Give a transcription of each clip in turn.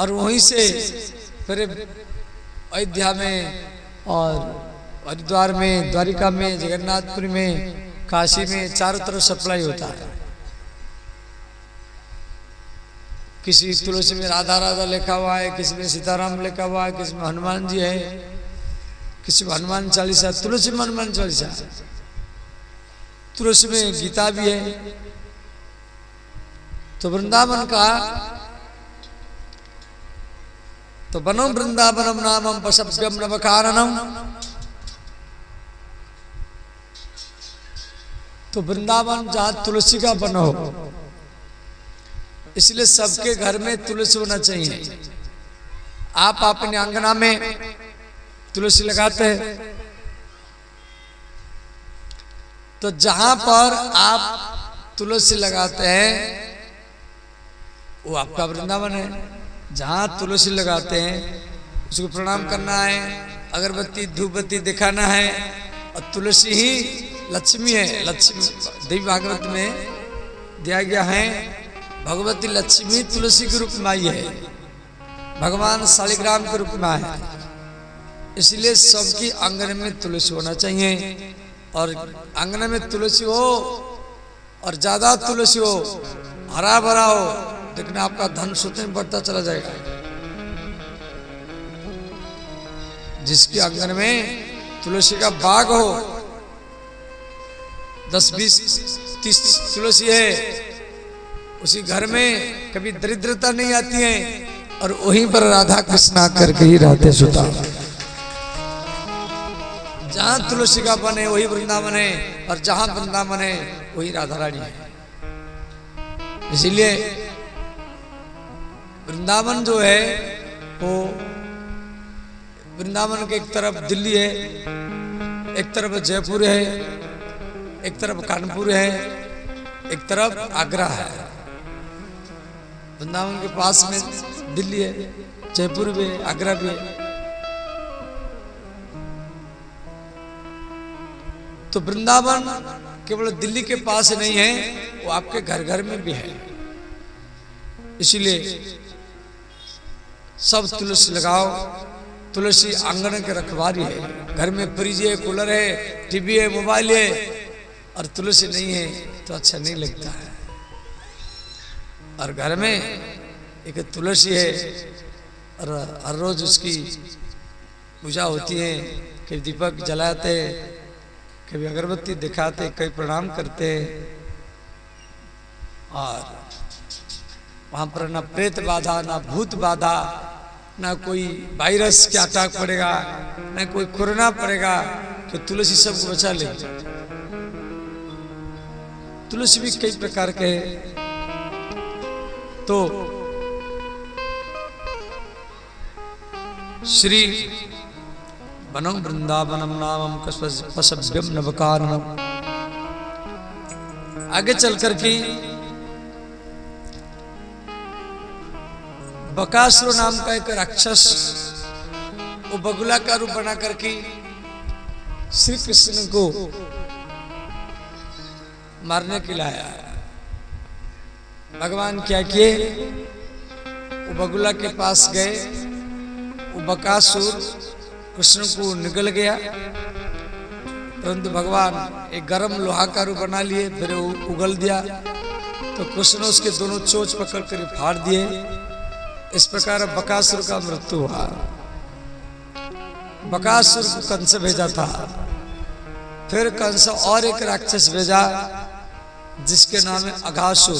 और वहीं से फिर अयोध्या में और हरिद्वार में, द्वारिका में, जगन्नाथपुरी में, काशी में, चारों तरफ सप्लाई होता है। किसी तुलसी में राधा राधा लिखा हुआ है, किसी में सीताराम लिखा हुआ है, किसी में हनुमान जी है, किसी में हनुमान चालीसा, तुलसी में हनुमान चालीसा, तुलसी में गीता भी है। तो वृंदावन का तो बनो वृंदावनम नामम पशव्यम नवकारणम। तो वृंदावन जहां तुलसी का वन हो, इसलिए सबके घर में तुलसी होना चाहिए। आप अपने अंगना में तुलसी लगाते हैं, तो जहां पर आप तुलसी लगाते हैं वो आपका वृंदावन है। जहां तुलसी लगाते हैं उसको प्रणाम करना है, अगरबत्ती धूप बत्ती दिखाना है। और तुलसी ही लक्ष्मी है। लक्ष्मी देवी भागवत में दिया गया है, भगवती लक्ष्मी तुलसी के रूप में आई है, भगवान शालिग्राम के रूप में आए हैं। इसलिए सबकी आंगन में तुलसी होना चाहिए। और आंगन में तुलसी हो और ज्यादा तुलसी हो, हरा भरा हो, लेकिन आपका धन स्वतः बढ़ता चला जाएगा। जिसके आंगन में तुलसी का बाग हो, 10, 20, 30 तुलसी है, उसी घर में कभी दरिद्रता नहीं आती है। और वहीं पर राधा कृष्ण आकर के ही रहते सुता। जहां तुलसी का वन है वही वृंदावन है, और जहां वृंदावन है वही राधा रानी है। इसीलिए वृंदावन जो है वो, वृंदावन के एक तरफ दिल्ली है, एक तरफ जयपुर है, एक तरफ कानपुर है, एक तरफ आगरा है। वृंदावन के पास में दिल्ली है, जयपुर भी है, आगरा भी है। तो वृंदावन केवल दिल्ली के पास नहीं है, वो आपके घर घर में भी है। इसीलिए सब तुलसी लगाओ। तुलसी आंगन के रखवारी है। घर में फ्रिज है, कूलर है, टीवी है, मोबाइल है, और तुलसी नहीं है तो अच्छा नहीं लगता है। और घर में एक तुलसी है और हर रोज उसकी पूजा होती है। कभी दीपक जलाते, कभी अगरबत्ती दिखाते, कभी प्रणाम करते। और वहां पर ना प्रेत बाधा, ना भूत बाधा, ना कोई वायरस के अटैक पड़ेगा, ना कोई कोरोना पड़ेगा, कि तुलसी सबको बचा ले। तुलसी भी कई प्रकार के। तो श्री वनम वृंदावनम नामम पशव्यम नवकारणम। आगे चलकर की बकासुर नाम का एक राक्षस, वो बगुला का रूप बना करके श्री कृष्ण को मारने के लिए आया। भगवान क्या किए, वो बगुला के पास गए, वो बकासुर कृष्ण को निगल गया। परंतु भगवान एक गरम लोहा का रूप बना लिए, फिर वो उगल दिया। तो कृष्ण उसके दोनों चोंच पकड़ कर फाड़ दिए। इस प्रकार बकासुर का मृत्यु हुआ। बकासुर को कंस भेजा था। फिर कंस और एक राक्षस भेजा जिसके नाम है अघासुर।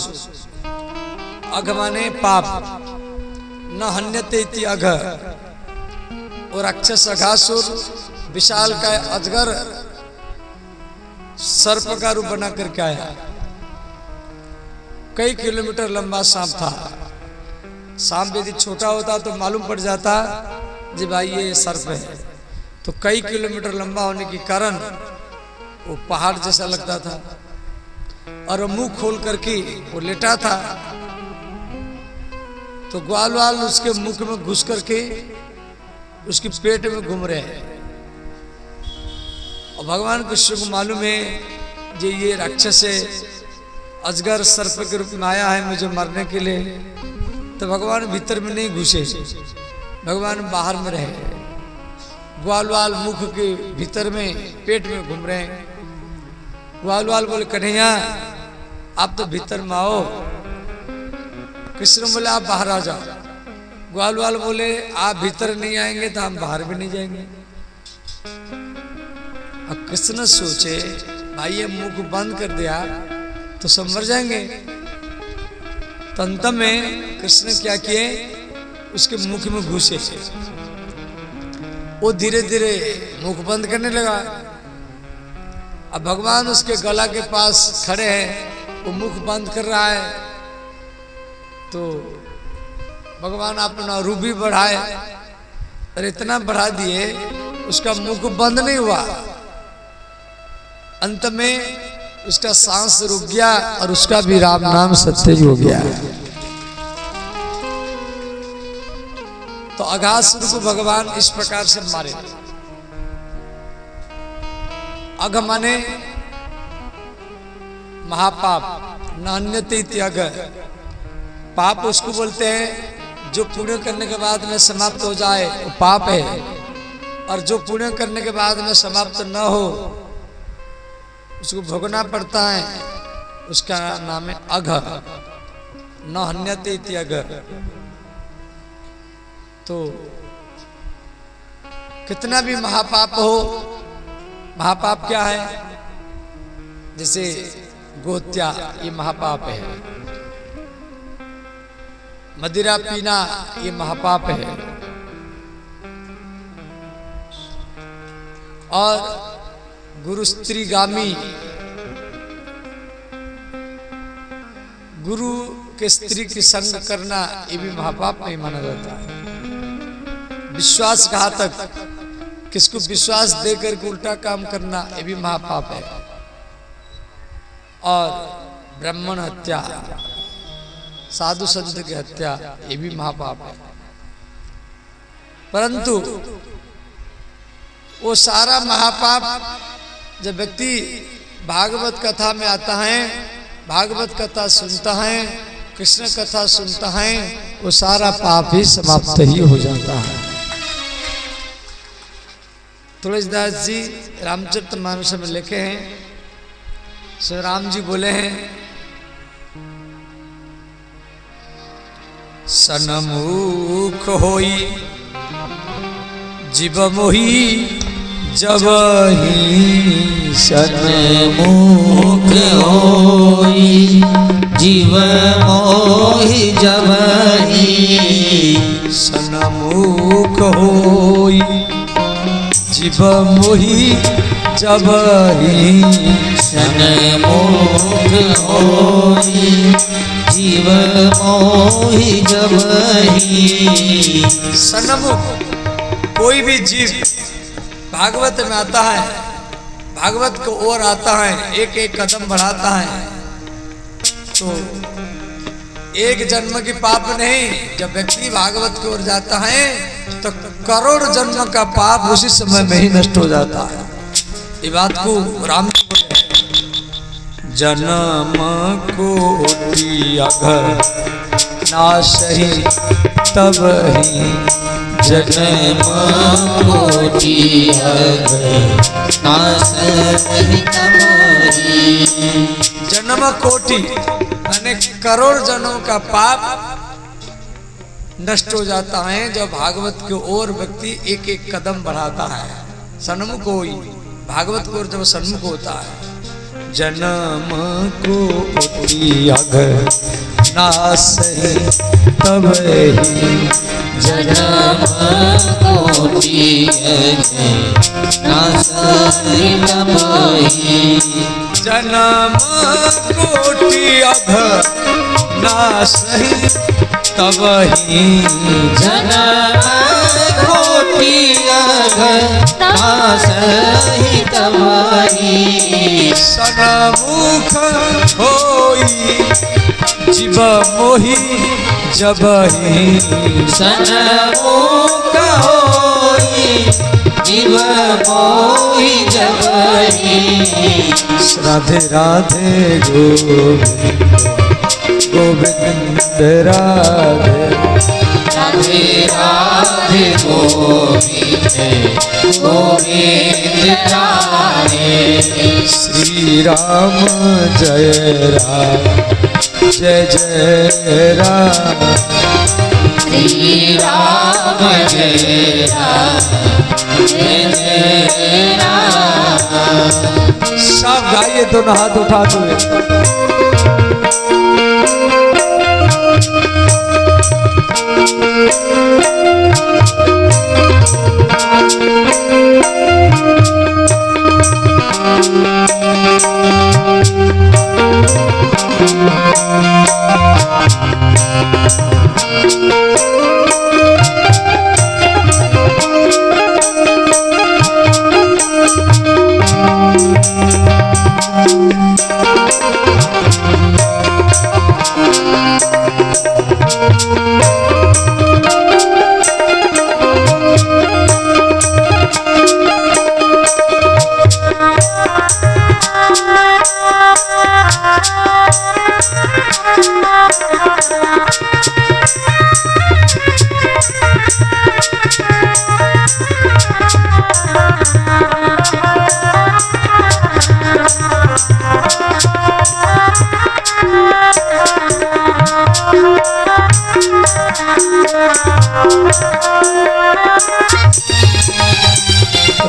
अघ माने पाप, न हन्यते इति अघ। वो राक्षस अघासुर विशाल का अजगर सर्प का रूप बना करके आया। कई किलोमीटर लंबा सांप था। सांप यदि छोटा होता तो मालूम पड़ जाता जी भाई ये सर्प है। तो कई किलोमीटर लंबा होने के कारण वो पहाड़ जैसा लगता था। और मुंह खोल करके वो लेटा था। तो ग्वाल वाल उसके मुख में घुस करके उसके पेट में घूम रहे हैं। और भगवान कृष्ण को मालूम है कि ये राक्षस है, अजगर सर्प के रूप में आया है मुझे मारने के लिए। तो भगवान भीतर में नहीं घुसे, भगवान बाहर में रहे। ग्वाल वाल मुख के भीतर में पेट में घूम रहे हैं। ग्वाल वाल बोले कन्हैया आप तो भीतर में आओ। कृष्ण बोले आप बाहर आ जाओ। ग्वाल वाल बोले आप भीतर नहीं आएंगे तो हम बाहर भी नहीं जाएंगे। अब कृष्ण सोचे भाई ये मुख बंद कर दिया तो सब मर जाएंगे। तो अंत में कृष्ण क्या किए, उसके मुख में घुसे। वो धीरे धीरे मुख बंद करने लगा। अब भगवान उसके गला के पास खड़े हैं, वो मुख बंद कर रहा है। तो भगवान अपना रूप भी बढ़ाए और इतना बढ़ा दिए उसका मुख बंद नहीं हुआ। अंत में उसका सांस रुक गया और उसका भी राम नाम सत्य हो गया। तो अघासुर को भगवान इस प्रकार से मारे। अघ माने महापाप, नान्यते त्याग। पाप उसको बोलते हैं जो पुण्य करने के बाद में समाप्त हो जाए वो पाप है, और जो पुण्य करने के बाद में समाप्त न हो उसको भोगना पड़ता है, उसका नाम है अघ। न हन्यते त्याग। तो कितना भी महापाप हो, महापाप क्या है, जैसे गोत्या ये महापाप है, मदिरा पीना ये महापाप है, और गुरु स्त्रीगामी, गुरु के स्त्री की संग करना ये भी महापाप नहीं माना जाता है। विश्वासघातक, किसको विश्वास देकर के उल्टा काम करना ये भी महापाप है। और ब्राह्मण हत्या, साधु संत की हत्या ये भी महापाप है। परंतु वो सारा महापाप जब व्यक्ति भागवत कथा में आता है, भागवत कथा सुनता है, कृष्ण कथा सुनता है, वो सारा पाप ही समाप्त ही हो जाता है। तुलसीदास जी रामचरितमानस में लिखे हैं, श्री राम जी बोले हैं, सनमुख होई जीव मोही जब ही, सनमुख होई जीव मोही जब ही, सनमुख होई जीव मोही जब ही, सनमुख होई जीव मोही जब ही। सनमुख कोई भी जीव भागवत में आता है, भागवत को ओर आता है, एक एक कदम बढ़ाता है, तो एक जन्म की पाप नहीं, जब व्यक्ति भागवत की ओर जाता है तो करोड़ जन्म का पाप उसी समय में ही नष्ट हो जाता है। ये बात को राम जी बोले, जन्म कोटि अघ नासहि तब ही, जन्म कोटि अघ नासहि तब ही। जन्म कोटि यानी करोड़ जनों का पाप नष्ट हो जाता है जब भागवत की ओर व्यक्ति एक एक कदम बढ़ाता है। सन्मुख होई, भागवत की ओर जब सन्मुख होता है। जन्म कोटि अघ नासहि तब ही, जन्म कोटि अघ नासहि तब ही। जन्म कोटि अघ नासहि तब ही, जन्म कोटि अघ नासहि तब ही। सनमुख होई जीव मोही जब ही, सनमुख होई जीव मोही जब ही। राधे राधे गोविंद गोविंद राधे राधे राधे गोविंद गोविंद राधे श्री राम जय राम जय जय राम श्री राम जय राम जय जय राम। सब गाइए दोनों हाथ उठा हुए।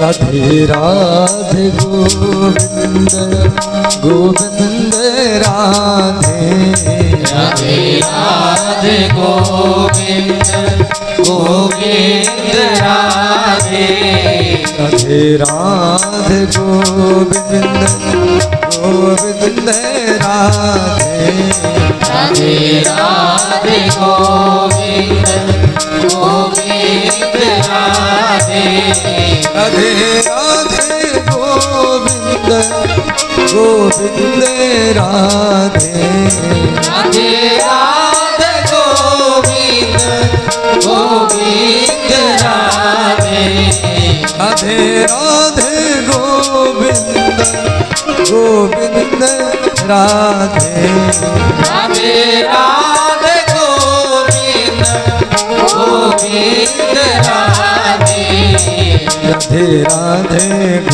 राधे राधे गोविंद गोविंद राधे राधे राधे गोविंद गोविंद राधे राधे राधे गोविंद गोविंद राधे राधे राधे गोविंद गोविंद राधे राधे राधे गोविंद गोविंद राधे राधे राधे गोविंद गोविंद राधे राधे राधे गोविंद गोविंद राधे राधे राधे गोविंद गोविंद राधे राधे राधे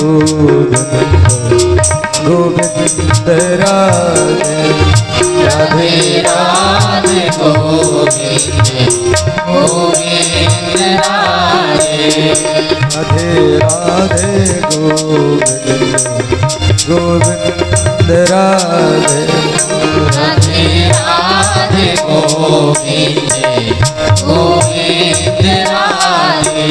गोविंद गोविंद राधे राधे राधे गोविंद गोविंद राधे राधे राधे गोविंद गोविंद राधे राधे राधे गोविंद गोविंद राधे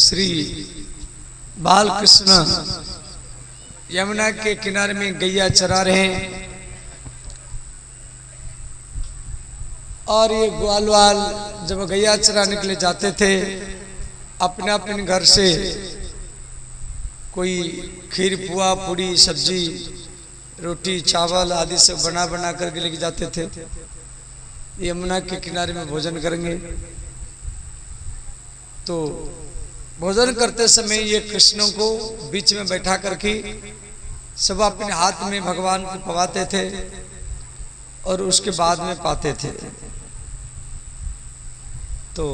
श्री बालकृष्ण यमुना के किनारे में गैया चरा रहे हैं और ये ग्वाल वाल जब गैया चराने के लिए जाते थे अपने अपने घर से कोई खीर पुआ पूड़ी सब्जी रोटी चावल आदि सब बना बना करके लेके जाते थे। यमुना के किनारे में भोजन करेंगे। तो भोजन करते समय ये कृष्ण को बीच में बैठा करके सब अपने हाथ में भगवान को पवाते थे और उसके बाद में पाते थे। तो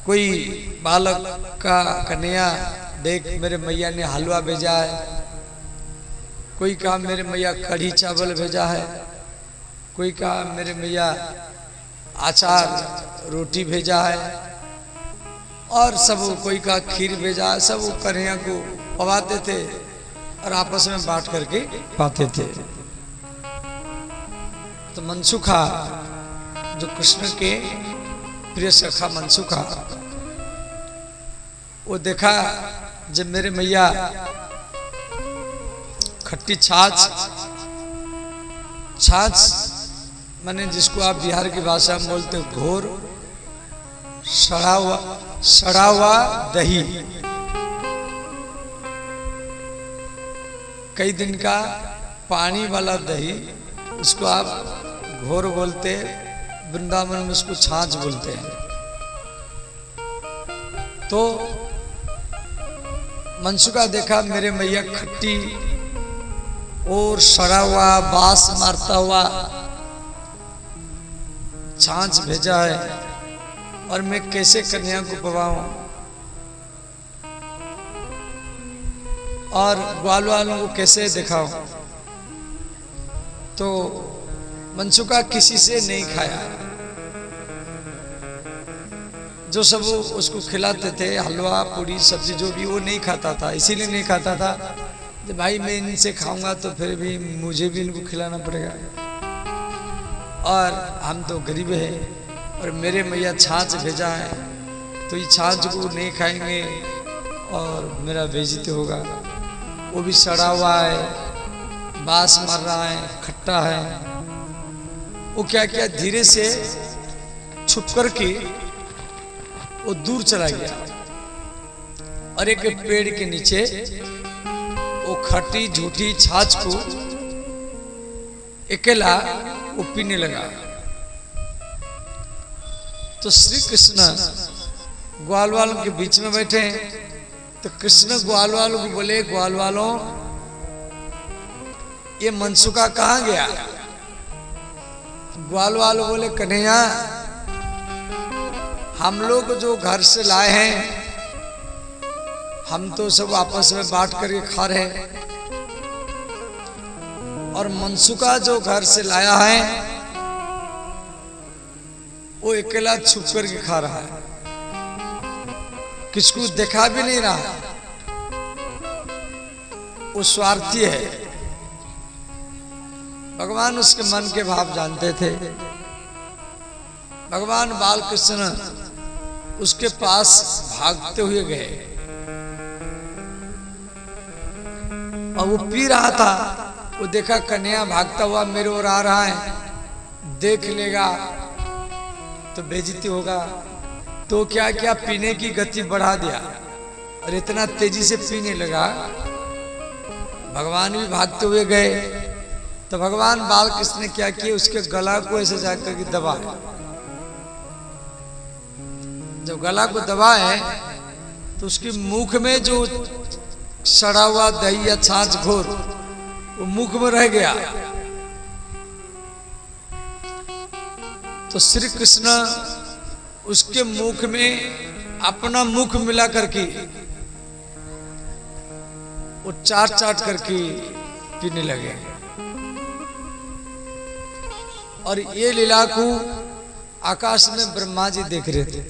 कोई बालक का कन्हैया देख मेरे मैया ने हलवा भेजा है, कोई कहा मेरे मैया कढ़ी चावल भेजा है, कोई कहा मेरे मैया अचार रोटी भेजा है, और सब कोई का खीर भेजा है। सब कन्हैया को पवाते थे और आपस में बांट करके पाते थे। तो मनसुखा जो कृष्ण के प्रिय सखा मनसुखा, वो देखा जब मेरे मैया खट्टी छाछ माने जिसको आप बिहार की भाषा में बोलते हो घोर सड़ा हुआ दही, कई दिन का पानी वाला दही, इसको आप घोर बोलते, वृंदावन में उसको छाछ बोलते हैं। तो मनसुखा देखा मेरे मैया खट्टी और सड़ा हुआ बास मारता हुआ छाछ भेजा है, और मैं कैसे कन्या को पवाऊं और ग्वाल वालों को कैसे दिखाऊं। तो मनसुखा किसी से नहीं खाया, जो सब उसको खिलाते थे हलवा पूरी सब्जी जो भी, वो नहीं खाता था। इसीलिए नहीं खाता था कि भाई मैं इनसे खाऊंगा तो फिर भी मुझे भी इनको खिलाना पड़ेगा, और हम तो गरीब हैं, और मेरे मैया छाछ भेजा है तो ये छाछ को नहीं खाएंगे और मेरा बेइज्जती होगा। वो भी सड़ा हुआ है, बास मार रहा है, खट्टा है। वो क्या क्या धीरे से छुप करके वो दूर चला गया, और एक पेड़ के नीचे वो खट्टी झूठी छाछ को अकेला वो पीने लगा। तो श्री कृष्ण ग्वाल वालों के बीच में बैठे, तो कृष्ण ग्वाल वालों को बोले, ग्वाल वालों ये मनसुखा कहाँ गया? ग्वाल वालों बोले, कन्हैया हम लोग जो घर से लाए हैं हम तो सब आपस में बांट करके खा रहे हैं, और मनसुखा जो घर से लाया है वो अकेला छुप करके खा रहा है, किसको देखा भी नहीं रहा। वो स्वार्थी है। भगवान उसके मन के भाव जानते थे। भगवान बालकृष्ण उसके पास भागते हुए गए, और वो पी रहा था। वो देखा कन्हैया भागता हुआ मेरे ओर आ रहा है, देख लेगा तो बेइज्जती होगा, तो क्या क्या पीने की गति बढ़ा दिया और इतना तेजी से पीने लगा। भगवान भी भागते हुए गए, तो भगवान बालकृष्ण ने क्या किया, उसके गला को ऐसे जाकर के दबाया। जब गला को दबाए तो उसके मुख में जो सड़ा हुआ दही या छाछ घोर वो मुख में रह गया। तो श्री कृष्ण उसके मुख में अपना मुख मिला करके वो चाट चाट करके पीने लगे। और ये लीला को आकाश में ब्रह्मा जी देख रहे थे।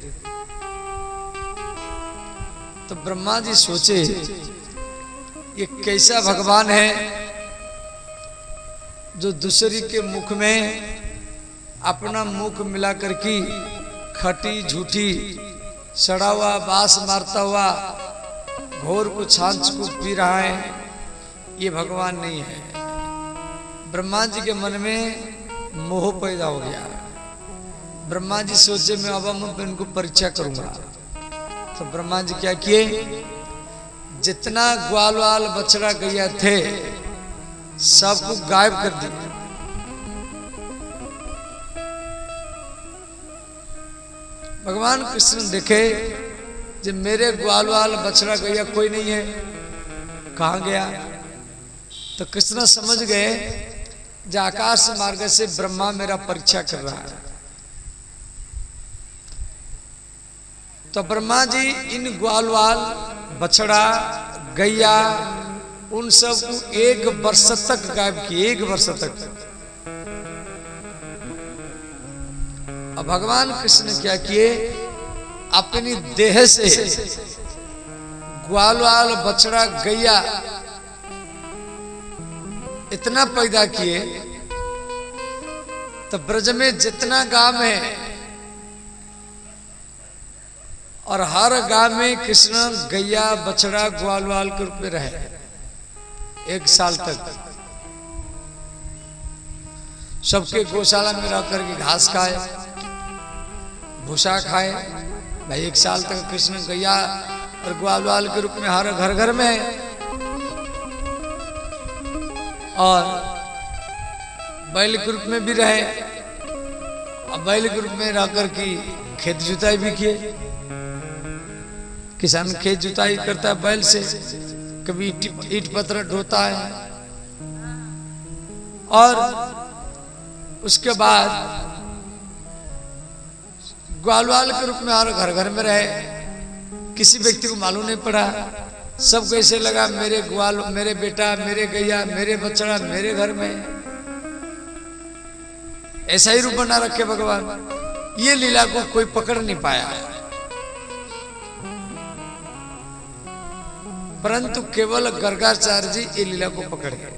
तो ब्रह्मा जी सोचे ये कैसा भगवान है जो दूसरी के मुख में अपना मुख मिला करके खटी झूठी सड़ा हुआ बास मारता हुआ घोर को छाछ को पी रहा है। ये भगवान नहीं है। ब्रह्मा जी के मन में मोह पैदा हो गया। ब्रह्मा जी सोचे मैं अब इनको परीक्षा करूंगा। तो ब्रह्मा जी क्या किए, जितना ग्वाल वाल बछड़ा गैया थे सबको गायब कर दिया। भगवान कृष्ण देखे जब मेरे ग्वाल वाल बछड़ा गैया कोई नहीं है, कहाँ गया? तो कृष्ण समझ गए जो आकाश मार्ग से ब्रह्मा मेरा परीक्षा कर रहा है। तो ब्रह्मा जी इन ग्वाल वाल बछड़ा गैया उन सब को 1 वर्ष तक गायब किए, 1 वर्ष तक। अब भगवान कृष्ण क्या किए, अपनी देह से ग्वाल वाल बछड़ा गैया इतना पैदा किए तो ब्रज में जितना गांव है और हर गांव में कृष्ण गैया बछड़ा ग्वाल वाल के रूप में रहे 1 साल तक। सबके गौशाला में रह करके घास खाए, भूसा खाए। भाई 1 साल तक कृष्ण गैया और ग्वाल वाल के रूप में हर घर घर में है। और बैल के रूप में भी रहे, और बैल के रूप में रह करके खेत जुताई भी किए। किसान खेत जुताई करता है बैल से, कभी ईट पत्थर ढोता है। और उसके बाद ग्वाल वाल के रूप में हर घर घर में रहे। किसी व्यक्ति को मालूम नहीं पड़ा, सबको ऐसे लगा मेरे ग्वाल, मेरे बेटा, मेरे गैया, मेरे बछड़ा मेरे घर में। ऐसा ही रूप बना रखे भगवान। ये लीला को कोई पकड़ नहीं पाया, परंतु केवल गर्गाचार्य जी ये लीला को पकड़ गए।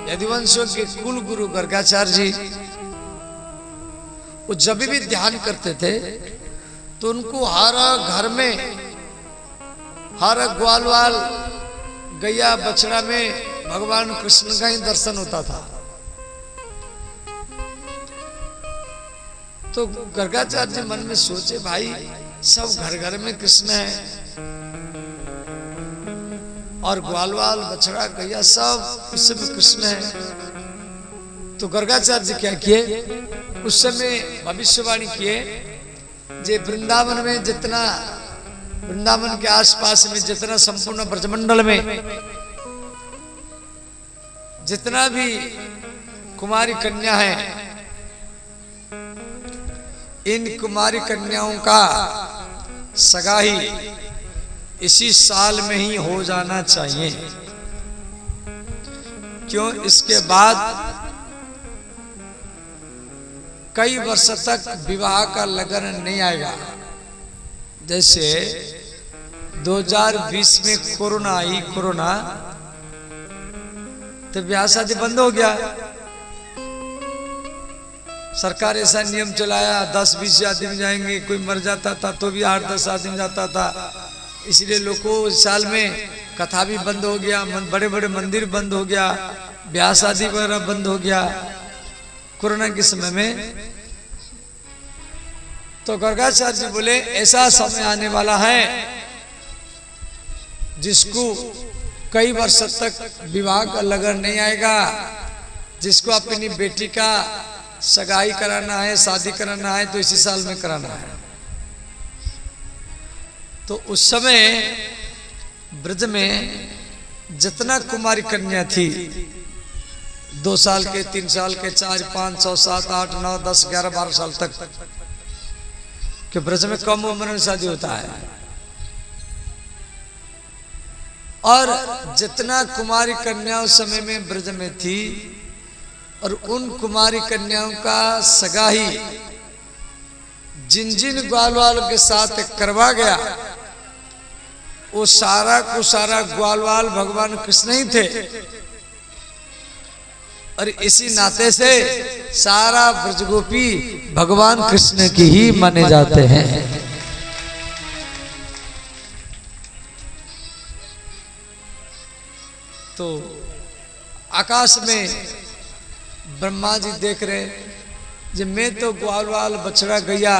यदुवंशियों के कुल गुरु गर्गाचार्य जी, वो जब भी ध्यान करते थे तो उनको हर घर में, हर ग्वाल वाल गैया बछड़ा में भगवान कृष्ण का ही दर्शन होता था। तो गर्गाचार्य जी मन में सोचे, भाई सब घर घर में कृष्ण है और ग्वाल वाल बछड़ा गैया सब इसमें कृष्ण है। तो गर्गाचार्य जी क्या किए, उस समय भविष्यवाणी किए, जे वृंदावन में जितना, वृंदावन के आसपास में जितना संपूर्ण ब्रजमंडल में जितना भी कुमारी कन्या है, इन कुमारी कन्याओं का सगाई इसी साल में ही हो जाना चाहिए। क्यों? इसके बाद कई वर्ष तक विवाह का लगन नहीं आएगा। जैसे 2020 में कोरोना आई, कोरोना तो ब्याह शादी बंद हो गया। सरकार ऐसा नियम चलाया 10-20 आदमी जाएंगे, कोई मर जाता था तो भी 8-10 आदमी जाता था। इसलिए लोगों को साल में कथा भी बंद हो गया, बड़े बड़े मंदिर बंद हो गया, ब्याह शादी वगैरह बंद हो गया कोरोना के समय में। तो गर्गाचार्य जी बोले ऐसा समय आने वाला है जिसको कई वर्ष तक विवाह का लगन नहीं आएगा, जिसको अपनी बेटी का सगाई कराना है, शादी कराना है तो इसी साल में कराना है। तो उस समय ब्रज में जितना कुमारी कन्या थी, 2 साल के, 3 साल के, 4, 5, 6, 7, 8, 9, 10, 11, 12 साल तक कि ब्रज में कम उम्र में शादी होता है, और जितना कुमारी कन्या उस समय में ब्रज में थी और उन कुमारी कन्याओं का सगाई जिन जिन ग्वाल वालों के साथ करवा गया, वो सारा को सारा ग्वाल वाल भगवान कृष्ण ही थे। और इसी नाते से सारा ब्रजगोपी भगवान कृष्ण की ही माने जाते हैं। तो आकाश में ब्रह्मा जी देख रहे, जब मैं तो ग्वाल वाल बछड़ा गैया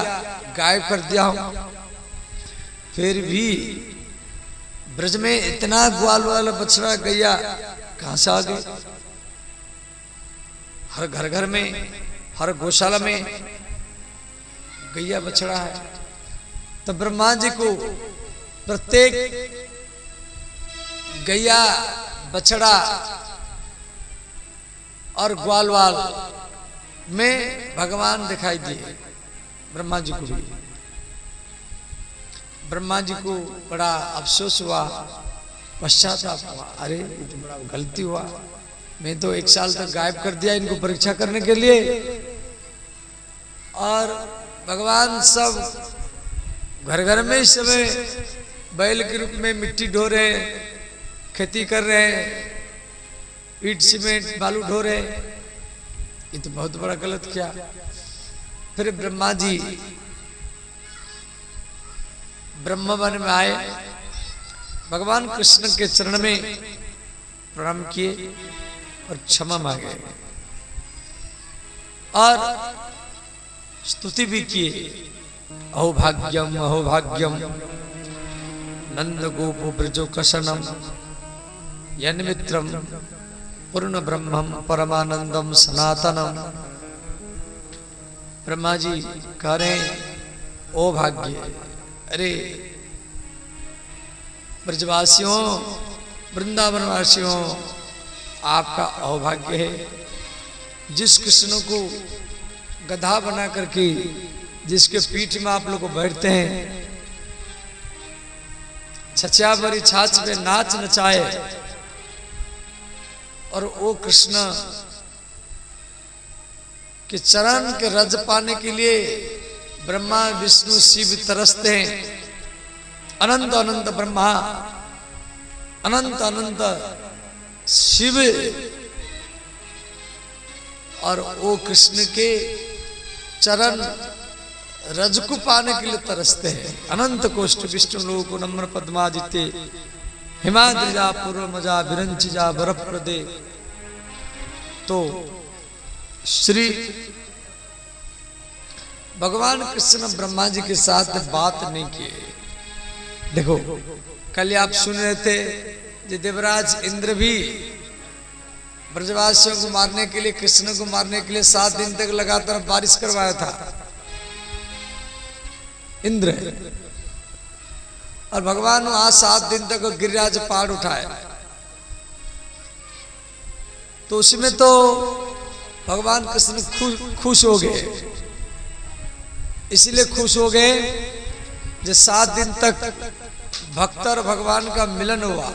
गायब कर दिया हूं, फिर भी ब्रज में इतना ग्वाल वाला बछड़ा गैया कहां से आ गए? हर घर घर में, हर गौशाला में गैया बछड़ा है। तो ब्रह्मा जी को प्रत्येक गैया बछड़ा और ग्वालवाल में भगवान दिखाई दिए। ब्रह्मा जी को भी, ब्रह्मा जी को बड़ा अफसोस हुआ, पश्चाताप हुआ, अरे ये तो बड़ा गलती हुआ, मैं तो 1 साल तक गायब कर दिया इनको परीक्षा करने के लिए। और भगवान सब घर घर में इस समय बैल के रूप में मिट्टी ढो रहे हैं, खेती कर रहे हैं, ईट सीमेंट बालू ढो रहे हैं। ये तो बहुत बड़ा गलत किया। फिर ब्रह्मा जी ब्रह्म वन में आए, भगवान कृष्ण के चरण में प्रणाम किए और क्षमा मांगे और स्तुति भी किए। अहोभाग्यम अहोभाग्यम नंद गोपो ब्रजो कशनम यन्मित्रम पूर्ण ब्रह्मम परमानंदम सनातनम। ब्रह्मा जी कह रहे हैं ओ भाग्य, अरे ब्रजवासियों, वृंदावनवासियों, आपका अहोभाग्य है जिस कृष्ण को गधा बना करके जिसके पीठ में आप लोग बैठते हैं, छछिया भरी छाछ में नाच नचाए, और वो कृष्ण के चरण के रज पाने के लिए ब्रह्मा विष्णु शिव तरसते हैं। अनंत अनंत ब्रह्मा, अनंत अनंत शिव, और वो कृष्ण के चरण रज को पाने के लिए तरसते हैं। अनंत कोष्ठ विष्णु लोक नम्र पद्मादित्य हिमाद्रिजा पूर्वमजा विरंचिजा वरप्रदे। तो श्री भगवान कृष्ण ब्रह्मा जी के साथ बात नहीं किए। देखो कल आप सुन रहे थे कि देवराज इंद्र भी ब्रजवासियों को मारने के लिए, कृष्ण को मारने के लिए 7 दिन तक लगातार बारिश करवाया था इंद्र, और भगवान वहां 7 दिन तक गिरिराज पहाड़ उठाए। तो उसमें तो भगवान कृष्ण खुश हो गए, इसलिए खुश हो गए जो 7 दिन तक भक्त और भगवान का मिलन हुआ।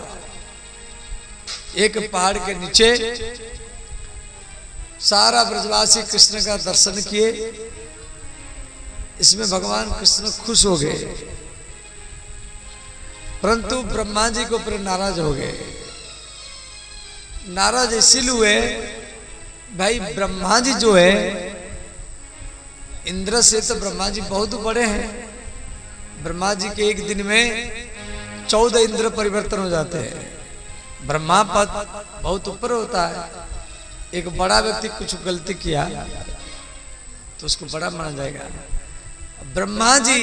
एक पहाड़ के नीचे सारा ब्रजवासी कृष्ण का दर्शन किए, इसमें भगवान कृष्ण खुश हो गए। परंतु ब्रह्मा जी को पर नाराज हो गए। नाराज इसीलिए हुए, भाई ब्रह्मा जी जो है इंद्र से तो ब्रह्मा जी बहुत बड़े हैं। ब्रह्मा जी के एक दिन में 14 इंद्र परिवर्तन हो जाते हैं। ब्रह्मा पद बहुत ऊपर होता है। एक बड़ा व्यक्ति कुछ गलती किया तो उसको बड़ा माना जाएगा। ब्रह्मा जी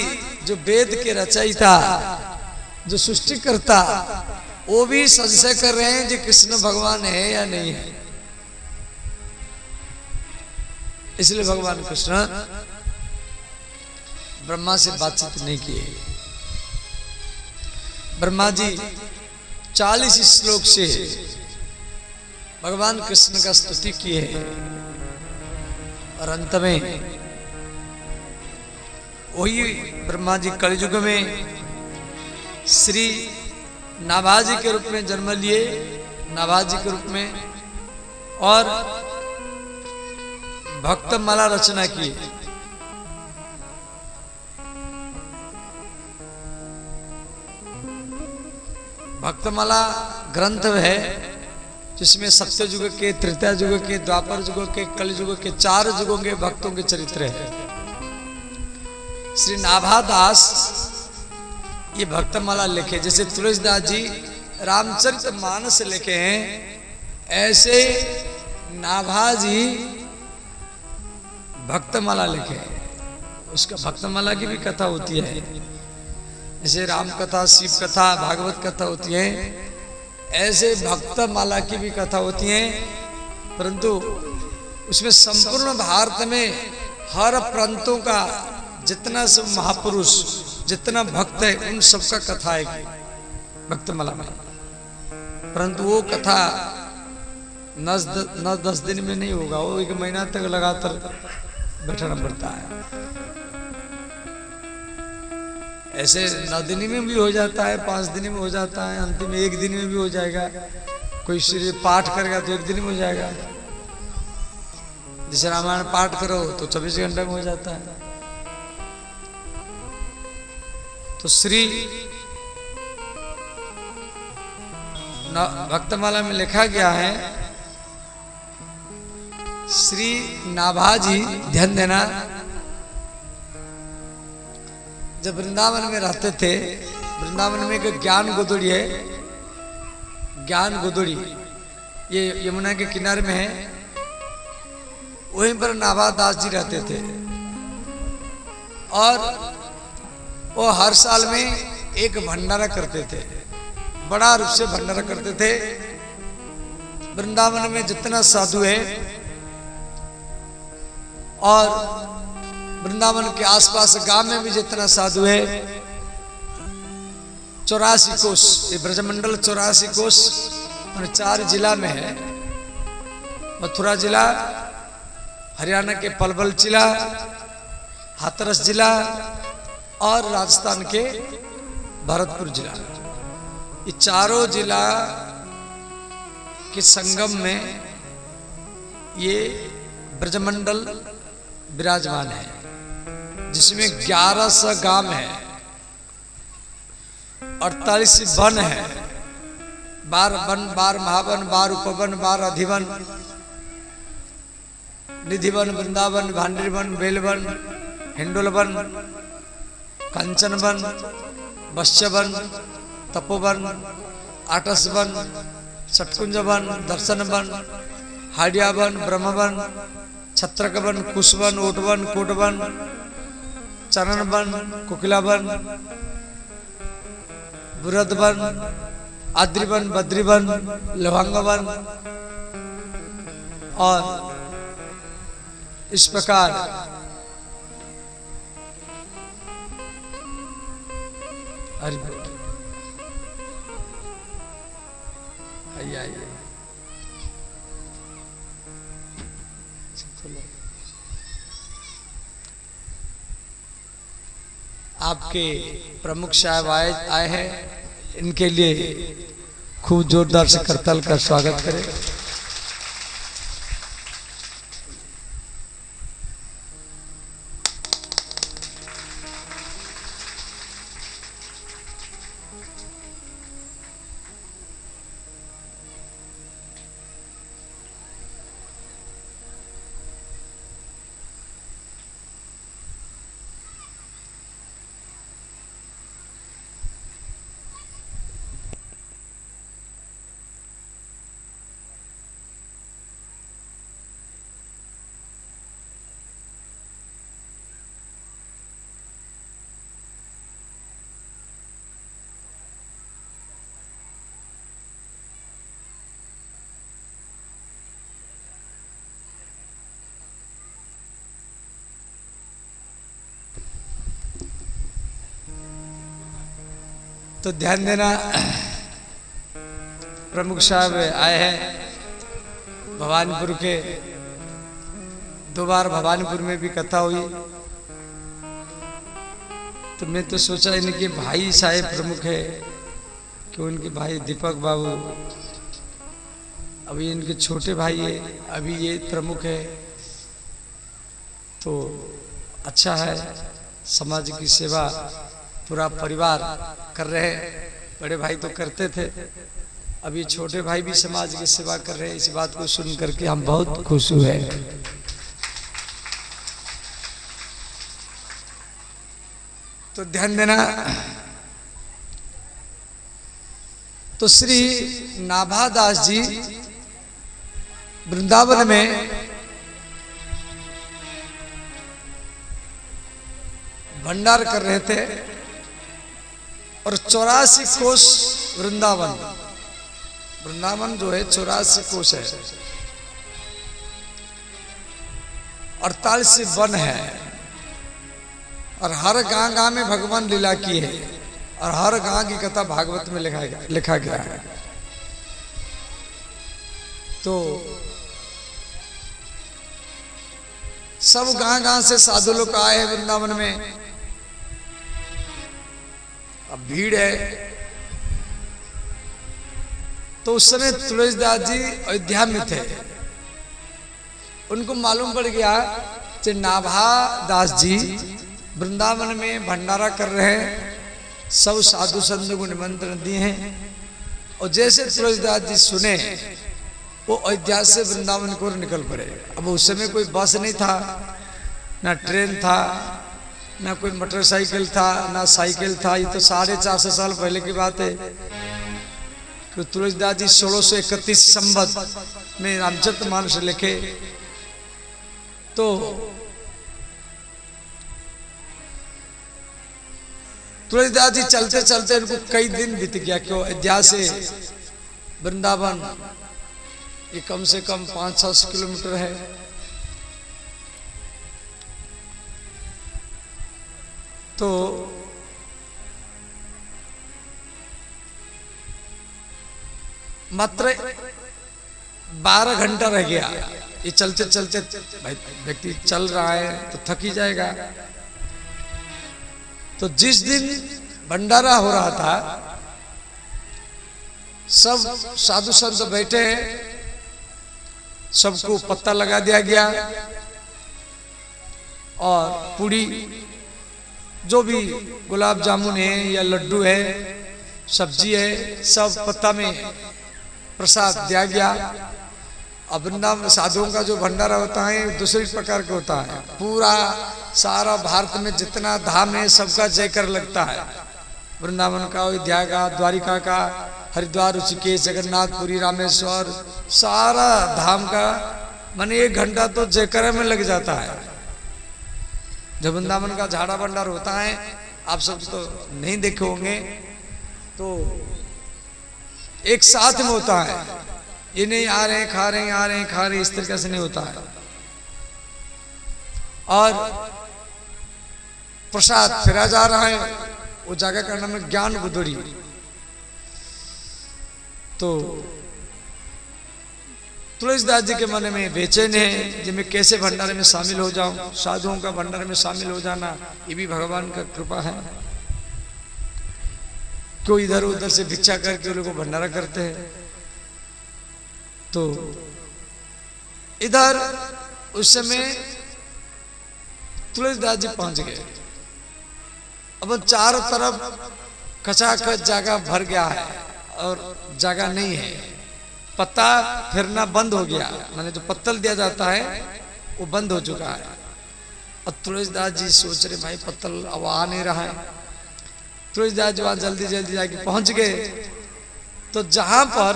जो वेद के रचयिता, जो सृष्टि करता, वो भी संशय कर रहे हैं कि कृष्ण भगवान है या नहीं है। इसलिए भगवान कृष्ण ब्रह्मा से बातचीत नहीं किए। ब्रह्मा जी 40 श्लोक से भगवान कृष्ण का स्तुति किए और अंत में वही ब्रह्मा जी कलयुग में श्री नाभाजी के रूप में जन्म लिए, नाभाजी के रूप में, और भक्तमाला रचना की। भक्तमाला ग्रंथ है जिसमें सत्य युग के, त्रेता युग के, द्वापर युग के, कल युग के 4 युगों के भक्तों के चरित्र है। श्री नाभादास ये भक्तमाला लिखे, जैसे तुलसीदास जी रामचरितमानस लिखे हैं, ऐसे नाभाजी भक्तमाला लिखे। उसका भक्तमाला की भी कथा होती है। जैसे राम कथा, शिव कथा, भागवत कथा होती है, ऐसे भक्त माला की भी कथा होती है, परंतु उसमें संपूर्ण भारत में हर प्रांतों का जितना सब महापुरुष, जितना भक्त है, उन सबका कथा है भक्तमाला में। परंतु वो कथा 9-10 दिन में नहीं होगा, वो 1 महीना तक लगातार बैठना पड़ता है। ऐसे 9 दिन में भी हो जाता है, 5 दिन में हो जाता है, अंतिम 1 दिन में भी हो जाएगा। कोई श्री पाठ करेगा तो 1 दिन में हो जाएगा। जैसे रामायण पाठ करो तो 24 घंटे में हो जाता है। तो श्री भक्तमाला में लिखा गया है, श्री नाभाजी, ध्यान देना, जब वृंदावन में रहते थे, वृंदावन में एक ज्ञान गोदड़ी है, ज्ञान गोदड़ी, ये यमुना के किनारे में है, वहीं पर नाभादास जी रहते थे। और वो हर साल में एक भंडारा करते थे, बड़ा रूप से भंडारा करते थे। वृंदावन में जितना साधु है और वृंदावन के आसपास गांव में भी जितना साधु है, 84 कोष, ये ब्रजमंडल 84 कोष 4 जिला में है। मथुरा जिला, हरियाणा के पलवल जिला, हाथरस जिला और राजस्थान के भरतपुर जिला, ये चारों जिला के संगम में ये ब्रजमंडल विराजमान है, जिसमें 1100 गांव है, 48 वन है, 12 वन, 12 महावन, 12 उपवन, 12 अधिवन, निधिवन, वृंदावन, भांडीवन, बेलवन, हिंडोलवन, कंचनवन, वश्यवन, तपोवन, आटसवन, षटकुंजवन, दर्शनवन, हाडियावन, ब्रह्मवन, छत्रकवन, कुशवन, ओटवन, कोटवन, चरणवन, कुकिलावन, बुरदवन, आद्रिवन, बद्रीवन, लवंगवन, और इस प्रकार आइए आपके प्रमुख साहब आए हैं, इनके लिए खूब जोरदार से करताल का स्वागत करें। तो ध्यान देना, प्रमुख साहब आए हैं भवानीपुर के, 2 बार भवानीपुर में भी कथा हुई। तो मैं तो सोचा इनके भाई साहब प्रमुख है, कि उनके भाई दीपक बाबू, अभी इनके छोटे भाई है, अभी ये प्रमुख है। तो अच्छा है, समाज की सेवा पूरा परिवार कर रहे हैं। बड़े भाई तो करते थे, अभी छोटे भाई भी समाज की सेवा कर रहे हैं। इस बात को सुन करके हम बहुत खुश हुए। तो ध्यान देना, तो श्री नाभादास जी वृंदावन में भंडार कर रहे थे। और 84 कोस वृंदावन, वृंदावन जो है 84 कोस है, 48 वन है, और हर गांव गांव में भगवान लीला की है, और हर गांव की कथा भागवत में लिखा गया है। तो सब गांव गांव से साधु लोग आए हैं वृंदावन में। अब भीड़ है। तो उस समय तुलसीदास जी अयोध्या में थे। उनको मालूम पड़ गया कि नाभा दास जी वृंदावन में भंडारा कर रहे हैं, सब साधु संतों को निमंत्रण दिए हैं। और जैसे तुलसीदास जी सुने, वो अयोध्या से वृंदावन को निकल पड़े। अब उस समय कोई बस नहीं था, ना ट्रेन था, ना कोई मोटरसाइकिल था, ना साइकिल था। ये तो 450 साल पहले की बात है कि तुलसीदास जी 1631 संवत में रामचरितमानस लिखे। तो तुलसीदास जी चलते चलते उनको कई दिन बीत गया। क्यों? अयोध्या से वृंदावन ये कम से कम 500 किलोमीटर है। तो मात्र 12 घंटा रह गया। ये चलते चलते भाई व्यक्ति चल रहा है तो थक ही जाएगा। तो जिस दिन भंडारा हो रहा था, सब साधु संत बैठे हैं, सबको पत्ता लगा दिया गया और पूरी जो भी गुलाब जामुन है या लड्डू है, सब्जी है, सब पत्ता में प्रसाद दिया गया। अब वृंदावन साधुओं का जो भंडारा होता है दूसरे प्रकार का होता है। पूरा सारा भारत में जितना धाम है सबका जयकर लगता है। वृंदावन का, अयोध्या का, द्वारिका का, हरिद्वार, ऋषिकेश, जगन्नाथपुरी, रामेश्वर, सारा धाम का माने 1 घंटा तो जयकर में लग जाता है। जब वृंदावन का झाड़ा भंडार होता है, आप सब तो नहीं देखे होंगे, तो एक साथ में होता है। ये नहीं आ रहे हैं खा रहे हैं, आ रहे हैं खा रहे हैं, इस तरीके से नहीं होता है। और प्रसाद फिरा जा रहा है। वो जगह का नाम है ज्ञान गुदड़ी। तो तुलसीदास जी के मन में बेचैन है कि मैं कैसे भंडारे में शामिल हो जाऊं। साधुओं का भंडारे में शामिल हो जाना ये भी भगवान का कृपा है। कोई इधर उधर से भिक्षा करके लोगों को भंडारा करते हैं। तो इधर उस समय तुलसीदास जी पहुंच गए। अब चारों तरफ खचाखच जगह भर गया है और जगह नहीं है। पत्ता फिरना बंद हो गया, माने जो पत्तल दिया जाता है वो बंद हो चुका है। और तुलसीदास जी सोच रहे भाई पत्तल अब आ नहीं रहा है। तुलसीदास जी वहां जल्दी जल्दी जाके पहुंच गए। तो जहां पर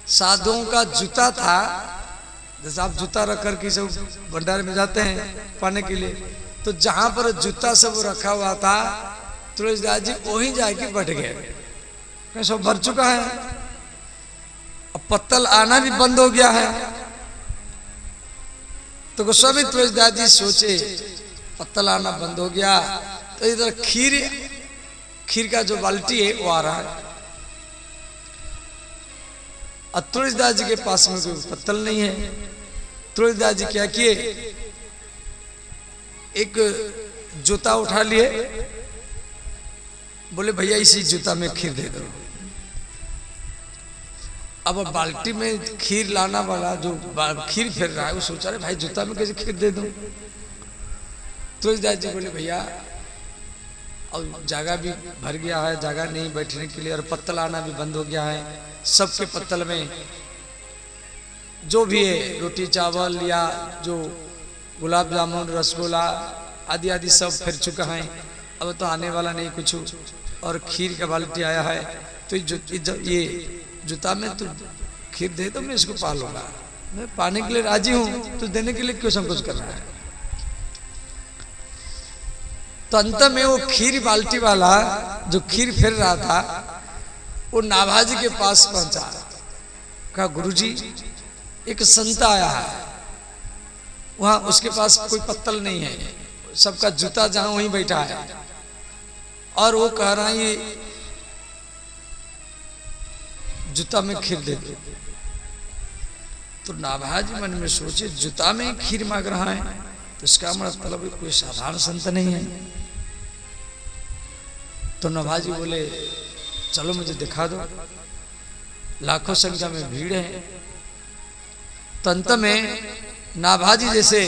साधुओं का जूता था, जैसे आप जूता रख कर के सब भंडारे में जाते हैं पाने के लिए, तो जहां पर जूता सब रखा हुआ था तुलसीदास जी वहीं जाके बैठ गए। सब भर चुका है, अब पत्तल आना भी बंद हो गया है। तो गोस्वामी तुलसीदास जी सोचे पत्तल आना बंद हो गया, तो इधर खीर का जो बाल्टी है वो आ रहा है। और तुलसीदास जी के पास में कोई पत्तल नहीं है। तुलसीदास जी क्या किए, एक जूता उठा लिए, बोले भैया इसी जूता में खीर दे दो। अब बाल्टी में खीर लाना वाला जो खीर फिर रहा है वो सोचा रहे भाई जूता में कैसे खीर दे दूं। तुलसीदास जी बोले भैया और जगह भी भर गया है, जगह नहीं बैठने के लिए, और पत्तल आना भी बंद हो गया है। सबके पत्तल में जो भी है रोटी चावल या जो गुलाब जामुन रसगुल्ला आदि आदि सब फिर चुका है। अब तो आने वाला नहीं कुछ, और खीर का बाल्टी आया है। तो ये जूता में तू खीर दे तो मैं इसको पा लूंगा, मैं पाने के लिए राजी हूं, तो देने के लिए क्यों संकोच कर रहा है। तो अंत में वो खीर बाल्टी वाला जो खीर फेर रहा था वो नाभाजी के पास पहुंचा, कहा गुरुजी एक संत आया है, वहां उसके पास कोई पत्तल नहीं है, सबका जूता जहां वहीं बैठा है, और वो कह रहा है ये जूता में खीर दे दो। तो नाभाजी मन में सोचे जूता में खीर मांग रहा है तो इसका मतलब कोई साधारण संत नहीं है। तो नाभाजी बोले चलो मुझे दिखा दो, लाखों संख्या में भीड़ है। तो अंत में नाभाजी जैसे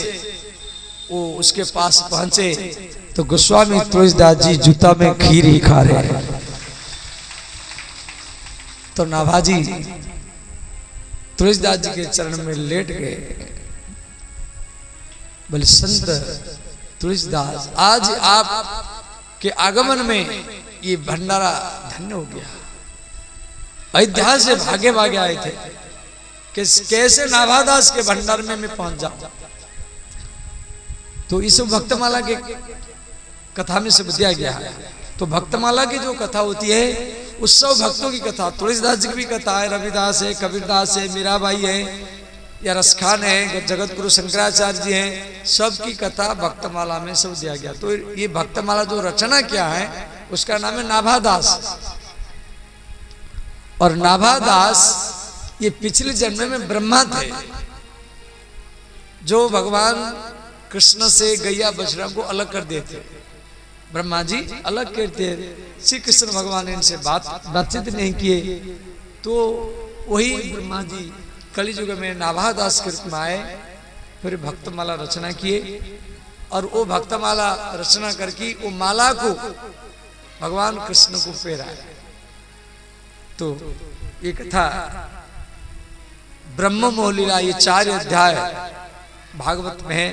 वो उसके पास पहुंचे तो गोस्वामी तुलसीदास जी जूता में खीर ही खा रहे हैं। तो नाभाजी तुलसीदास जी के चरण में लेट गए, बोले संत तुलसीदास आज आप के आगमन में ये भंडारा धन्य हो गया। अयोध्या से भागे भागे आए थे कि कैसे नाभादास के भंडार में मैं पहुंच जाऊं। तो इस भक्तमाला के कथा में सब दिया गया है। तो भक्तमाला की जो कथा होती है उस सब भक्तों की कथा, तुलसीदास जी की भी कथा है, रविदास है, कबीरदास है, मीराबाई है, या रसखान है, जगत गुरु शंकराचार्य जी हैं, सबकी कथा भक्तमाला में सब दिया गया। तो ये भक्तमाला जो रचना क्या है उसका नाम है नाभादास। और नाभादास ये पिछले जन्म में ब्रह्मा थे, जो भगवान कृष्ण से गैया बछड़ा को अलग कर देते, ब्रह्मा जी अलग करते, श्री कृष्ण भगवान ने इनसे बातचीत नहीं किए। तो वही ब्रह्मा जी कलियुग में नाभादास के रूप में आए, फिर भक्तमाला रचना किए, और वो भक्तमाला रचना करके वो माला को भगवान कृष्ण को फेराए। तो ये कथा ब्रह्म मोहलीला, ये 4 अध्याय भागवत में है।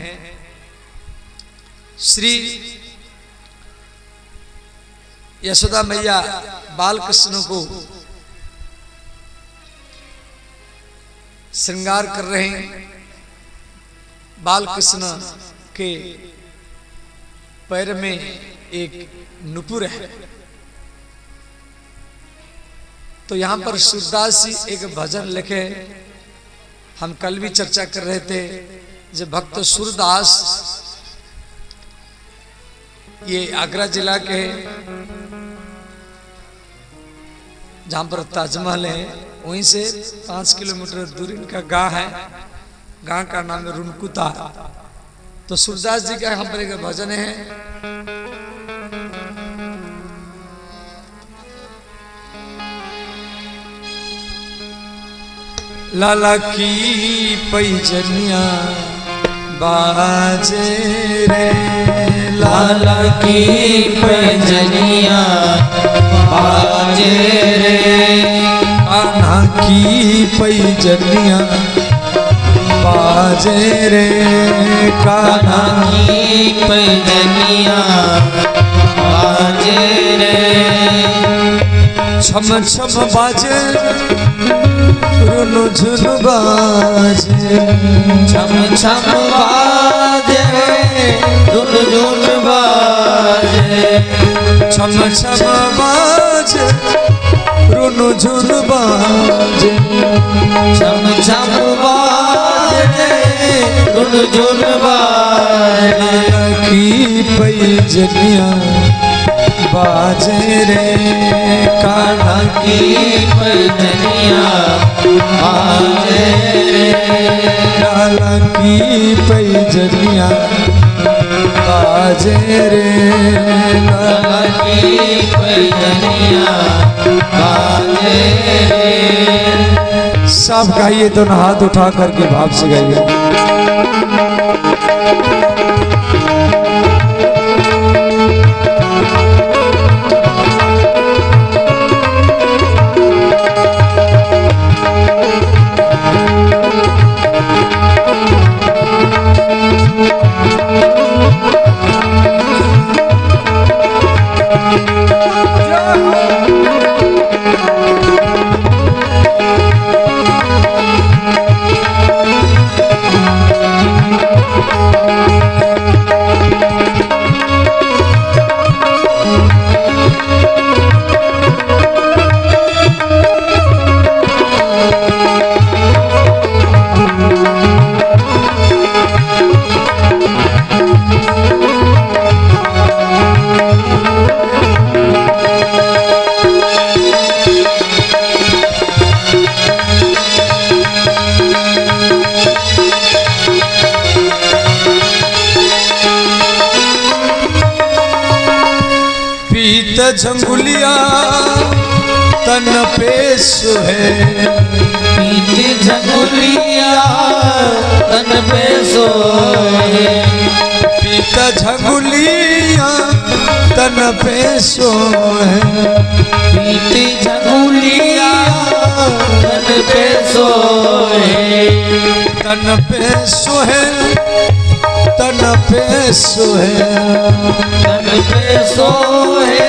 श्री यशोदा मैया बाल कृष्ण को श्रृंगार कर रहे हैं। बाल कृष्ण के पैर में एक नुपुर है। तो यहां पर सूरदास जी एक भजन लिखे, हम कल भी चर्चा कर रहे थे, जो भक्त सूरदास ये आगरा जिला के जहां पर ताजमहल है वहीं से 5 किलोमीटर दूर इनका गांव है। गांव का नाम है रुनकुता। तो सूरदास जी का यहाँ पर एक भजन है, लाला की पैजनिया बाजे रे, लाला की पैजनिया बाजे रे, कान्हा की पैजनिया बाजे रे, कान्हा की पैजनिया बाजे रे, छम छम बाजे रुनु झुनु बाजे, छम छम बाजे रुनु झुनु बाजे, छम छम बाजे रुनु झुनु बाजे, छम छम बाजे रुनु झुनु बाजे, की पैजनिया बाजे रे, कान्हा की पैजनिया बाजे रे, लाला की पैजनिया बाजे रे, लाला की पैजनिया बाजे रे। सब गाइए, दोनों हाथ उठा करके भाव से गाइए। पीत झंगुलिया तन पे सोहे, पीत झंगुलिया तन पे सोहे, पीत झंगुलिया तन पे सोहे, पीत झंगुलिया तन पे सोहे, तन पे सोहे, तन पे सोहे, तन पे सोहे,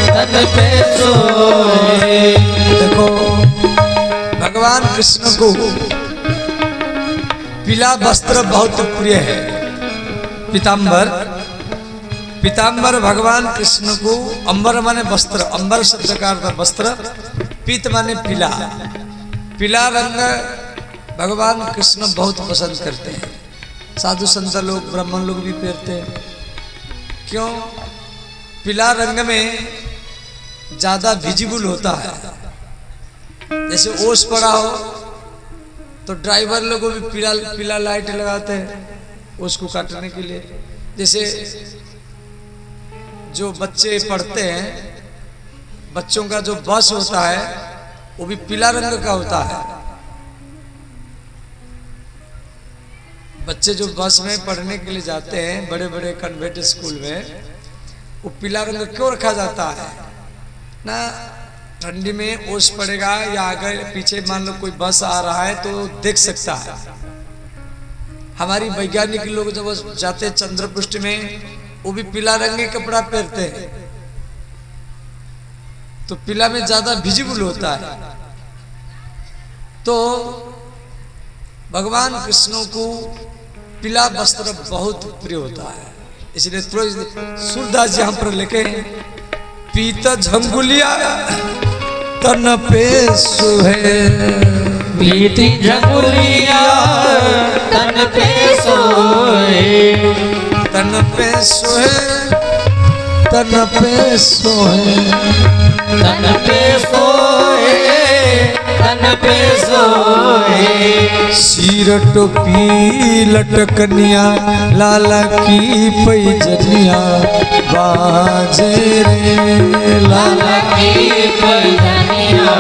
तन पे सोहे। देखो भगवान कृष्ण को पीला वस्त्र बहुत प्रिय है। पीतांबर, पीतांबर भगवान कृष्ण को, अंबर माने वस्त्र, अंबर शब्द का अर्थ वस्त्र, पीत माने पीला, पीला रंग भगवान कृष्ण बहुत पसंद करते हैं। साधु संत लोग, ब्राह्मण लोग भी पहनते हैं। क्यों? पीला रंग में ज्यादा विजिबल होता है। जैसे ओस पड़ा हो तो ड्राइवर लोग भी पीला पीला लाइट लगाते हैं ओस को काटने के लिए। जैसे जो बच्चे पढ़ते हैं, बच्चों का जो बस होता है वो भी पीला रंग का होता है। बच्चे जो बस में पढ़ने के लिए जाते हैं बड़े बड़े कन्वेंट स्कूल में, वो पीला रंग क्यों रखा जाता है ना? ठंडी में ओस पड़ेगा या अगर पीछे मान लो कोई बस आ रहा है तो देख सकता है। हमारी वैज्ञानिक लोग जब जाते चंद्रपृष्ठ में वो भी पीला रंग के कपड़ा पहनते हैं, तो पीला में ज्यादा विजिबल होता है। तो भगवान कृष्ण को पीला वस्त्र बहुत प्रिय होता है, इसलिए सूरदास जी यहाँ पर लिखे पीत झंगुलिया तन पे सोहे, पीत झंगुलिया तन पे सोहे, तन पे सोहे, तन पे सोहे, तन पे सोहे, तन पे सोहे। सिर टोपी लटकनिया लाला की पैजनिया बाजे रे, लाला की पैजनिया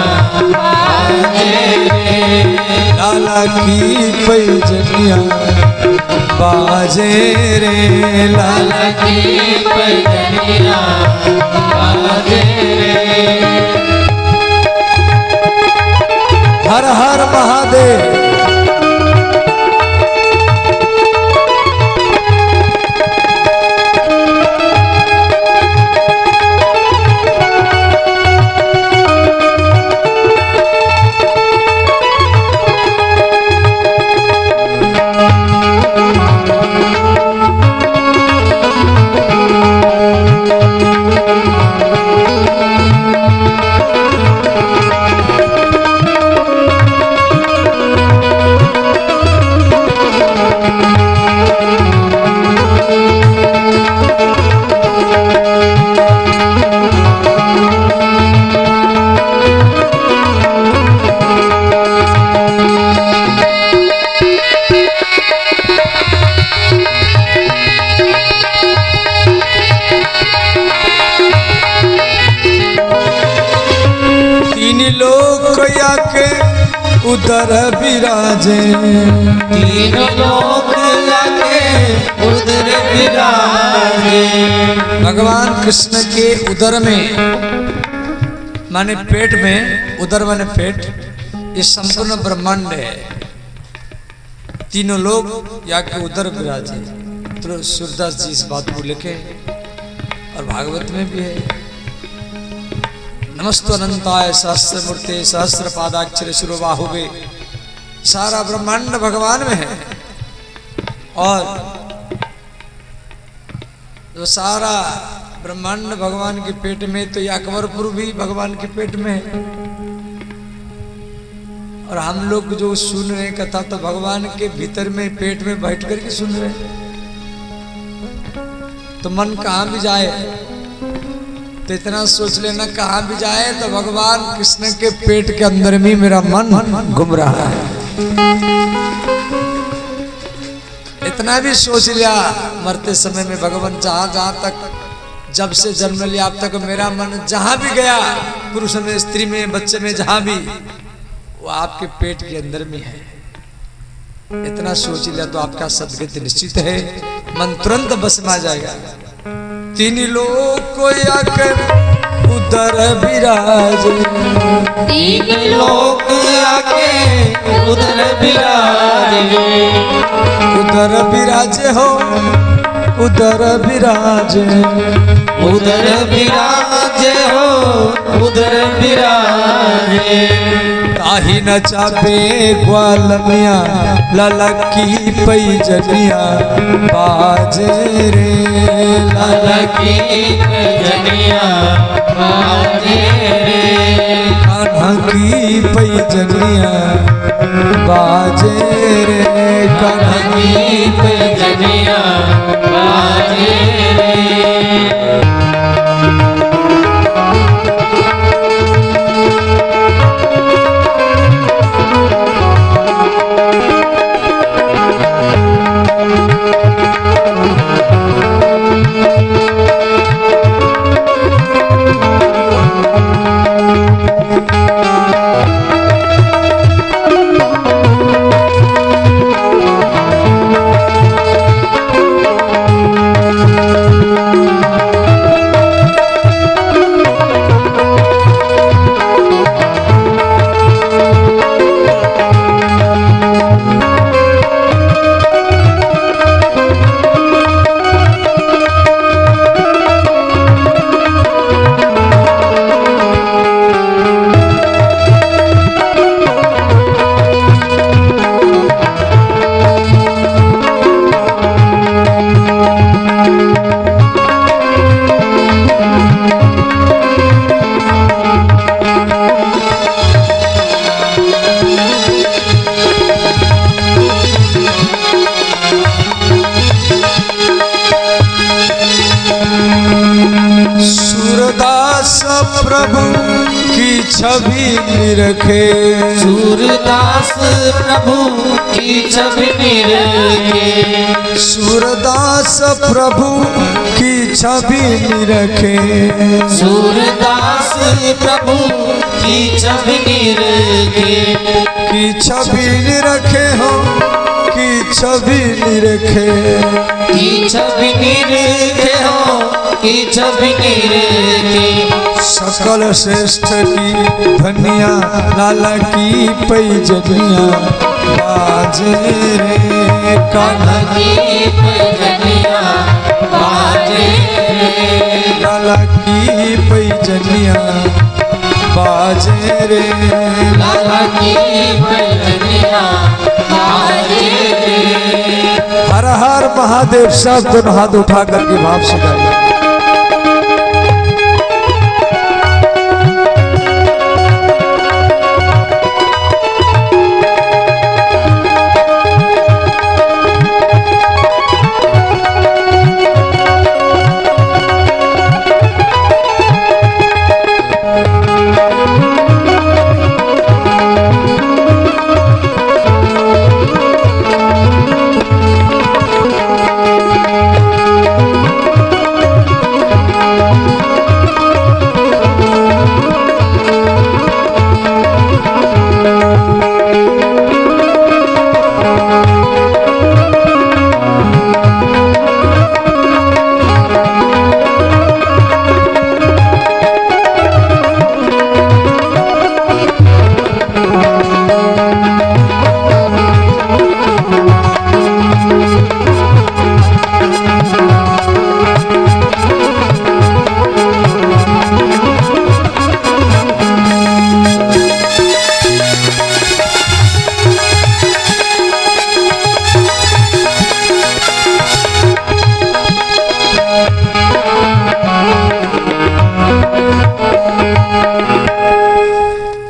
बाजे रे, लाला की पैजनिया बाजे रे, लाला की पैजनिया बाजे रे। हर हर महादेव। उदर विराजे, तीन लोक लगे उदर विराजे। भगवान कृष्ण के उदर में माने पेट में, उदर माने पेट, ये संपूर्ण ब्रह्मांड है। तीनों लोग या के उदर विराजे। तो सूरदास जी इस बात को लिखे और भागवत में भी है। नमस्तु अनंताय सहस्र मूर्ते सहस्र पादाक्षर शिरोबाहुवे। सारा ब्रह्मांड भगवान में है और जो सारा ब्रह्मांड भगवान के पेट में, तो ये अकबरपुर भी भगवान के पेट में है। और हम लोग जो सुन रहे कथा तो भगवान के भीतर में पेट में बैठ करके सुन रहे हैं। तो मन कहाँ भी जाए तो इतना सोच लेना, कहाँ भी जाए तो भगवान कृष्ण के पेट के अंदर में मेरा मन घूम रहा है। इतना भी सोच लिया मरते समय में भगवान जहां जहां तक जब से जन्म लिया अब तक मेरा मन जहां भी गया, पुरुष में, स्त्री में, बच्चे में, जहां भी, वो आपके पेट के अंदर में है। इतना सोच लिया तो आपका सदगति निश्चित है, मन तुरंत बस में आ जाएगा। तीन लोग को आकर उधर विराज, तीन लोग आके उधर विराजे, उधर विराजे हो, उधर विराजे, उधर विराजे हो, उधर विराजे। ताही न चापे ग्वालनिया ललकी पैजनिया बाजे रे, ललकी पैजनिया बाजे रे, कान्हा की पैजनिया बाजे रे, कान्हा की पैजनिया बाजे रे। प्रभु की छवि निरखे, सूरदास प्रभु की छवि निरखे, सूरदास प्रभु की छवि निरखे, सूरदास प्रभु की छवि निरखे, की छवि निरखे हो, की छवि निरखे, की छवि निरखे हो, की छवि निरखे। सकल श्रेष्ठ की धनिया लाला की पैजनिया बाजे रे, कान्हा की पैजनिया बाजे रे, लाला की पैजनिया बाजे रे, लाला की पैजनिया बाजे रे। हर हर महादेव। सब दोनों हाथ उठा करके भाव से गाइए।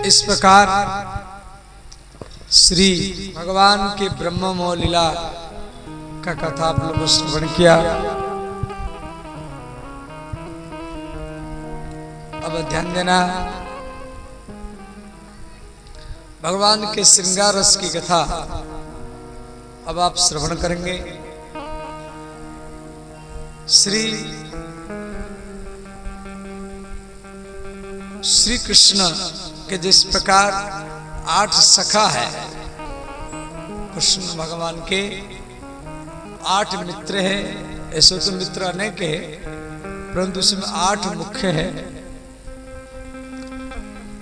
इस प्रकार श्री भगवान के ब्रह्ममोह लीला का कथा आप लोगों को श्रवण किया। अब ध्यान देना, भगवान के श्रृंगार रस की कथा अब आप श्रवण करेंगे। श्री श्री कृष्ण के जिस प्रकार 8 सखा है, कृष्ण भगवान के 8 मित्र है। ऐसे तो मित्र अनेक है, परंतु उसमें 8 मुख्य है।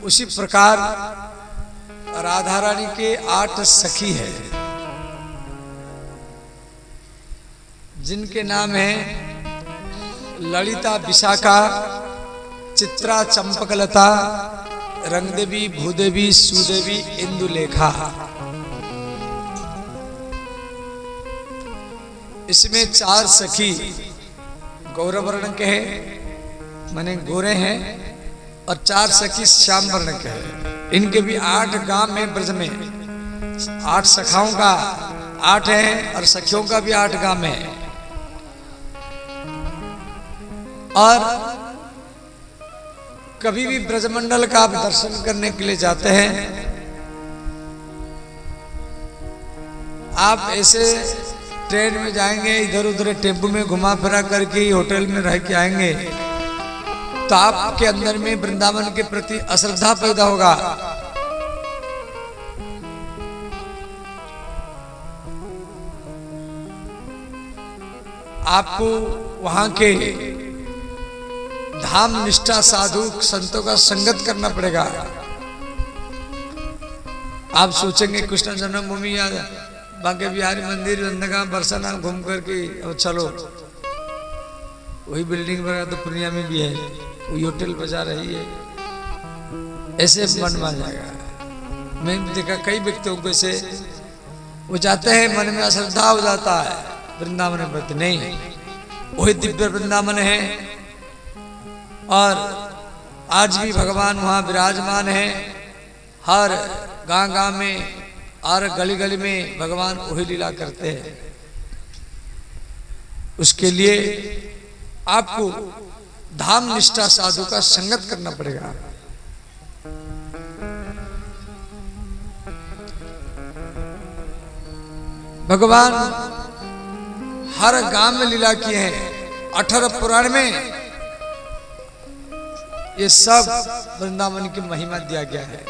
उसी प्रकार राधा रानी के 8 सखी है, जिनके नाम हैं ललिता विशाखा, चित्रा चंपकलता, रंगदेवी भूदेवी सुदेवी इंदुलेखा। इसमें 4 सखी गौरवर्ण के हैं, माने गोरे हैं, और 4 सखी श्याम वर्ण के हैं। इनके भी 8 गांव में ब्रज में 8 सखाओं का 8 है और सखियों का भी 8 गांव में है। और कभी भी ब्रजमंडल का आप दर्शन करने के लिए जाते हैं, आप ऐसे ट्रेन में जाएंगे, इधर उधर टेम्पो में घुमा फिरा करके होटल में रह के आएंगे, तो आपके अंदर में वृंदावन के प्रति अश्रद्धा पैदा होगा। आपको वहां के धाम निष्ठा साधु संतों का संगत करना पड़ेगा। आप सोचेंगे कृष्ण जन्मभूमि या बांके बिहारी मंदिर नंदगांव बरसाना घूम करके अब चलो, वही बिल्डिंग बना तो पूर्णिया में भी है, वही होटल बजा रही है, ऐसे मन में आ जाएगा। मैंने देखा कई व्यक्तियों को ऐसे वो जाते हैं, मन में अश्रद्धा हो जाता है वृंदावन प्रति। नहीं, वही दिव्य वृंदावन है और आज भी भगवान वहाँ विराजमान है। हर गांव में और गली गली में भगवान वही लीला करते हैं। उसके लिए आपको धाम निष्ठा साधु का संगत करना पड़ेगा। भगवान हर गांव में लीला किए हैं। 18 पुराण में ये सब वृंदावन की महिमा दिया गया है।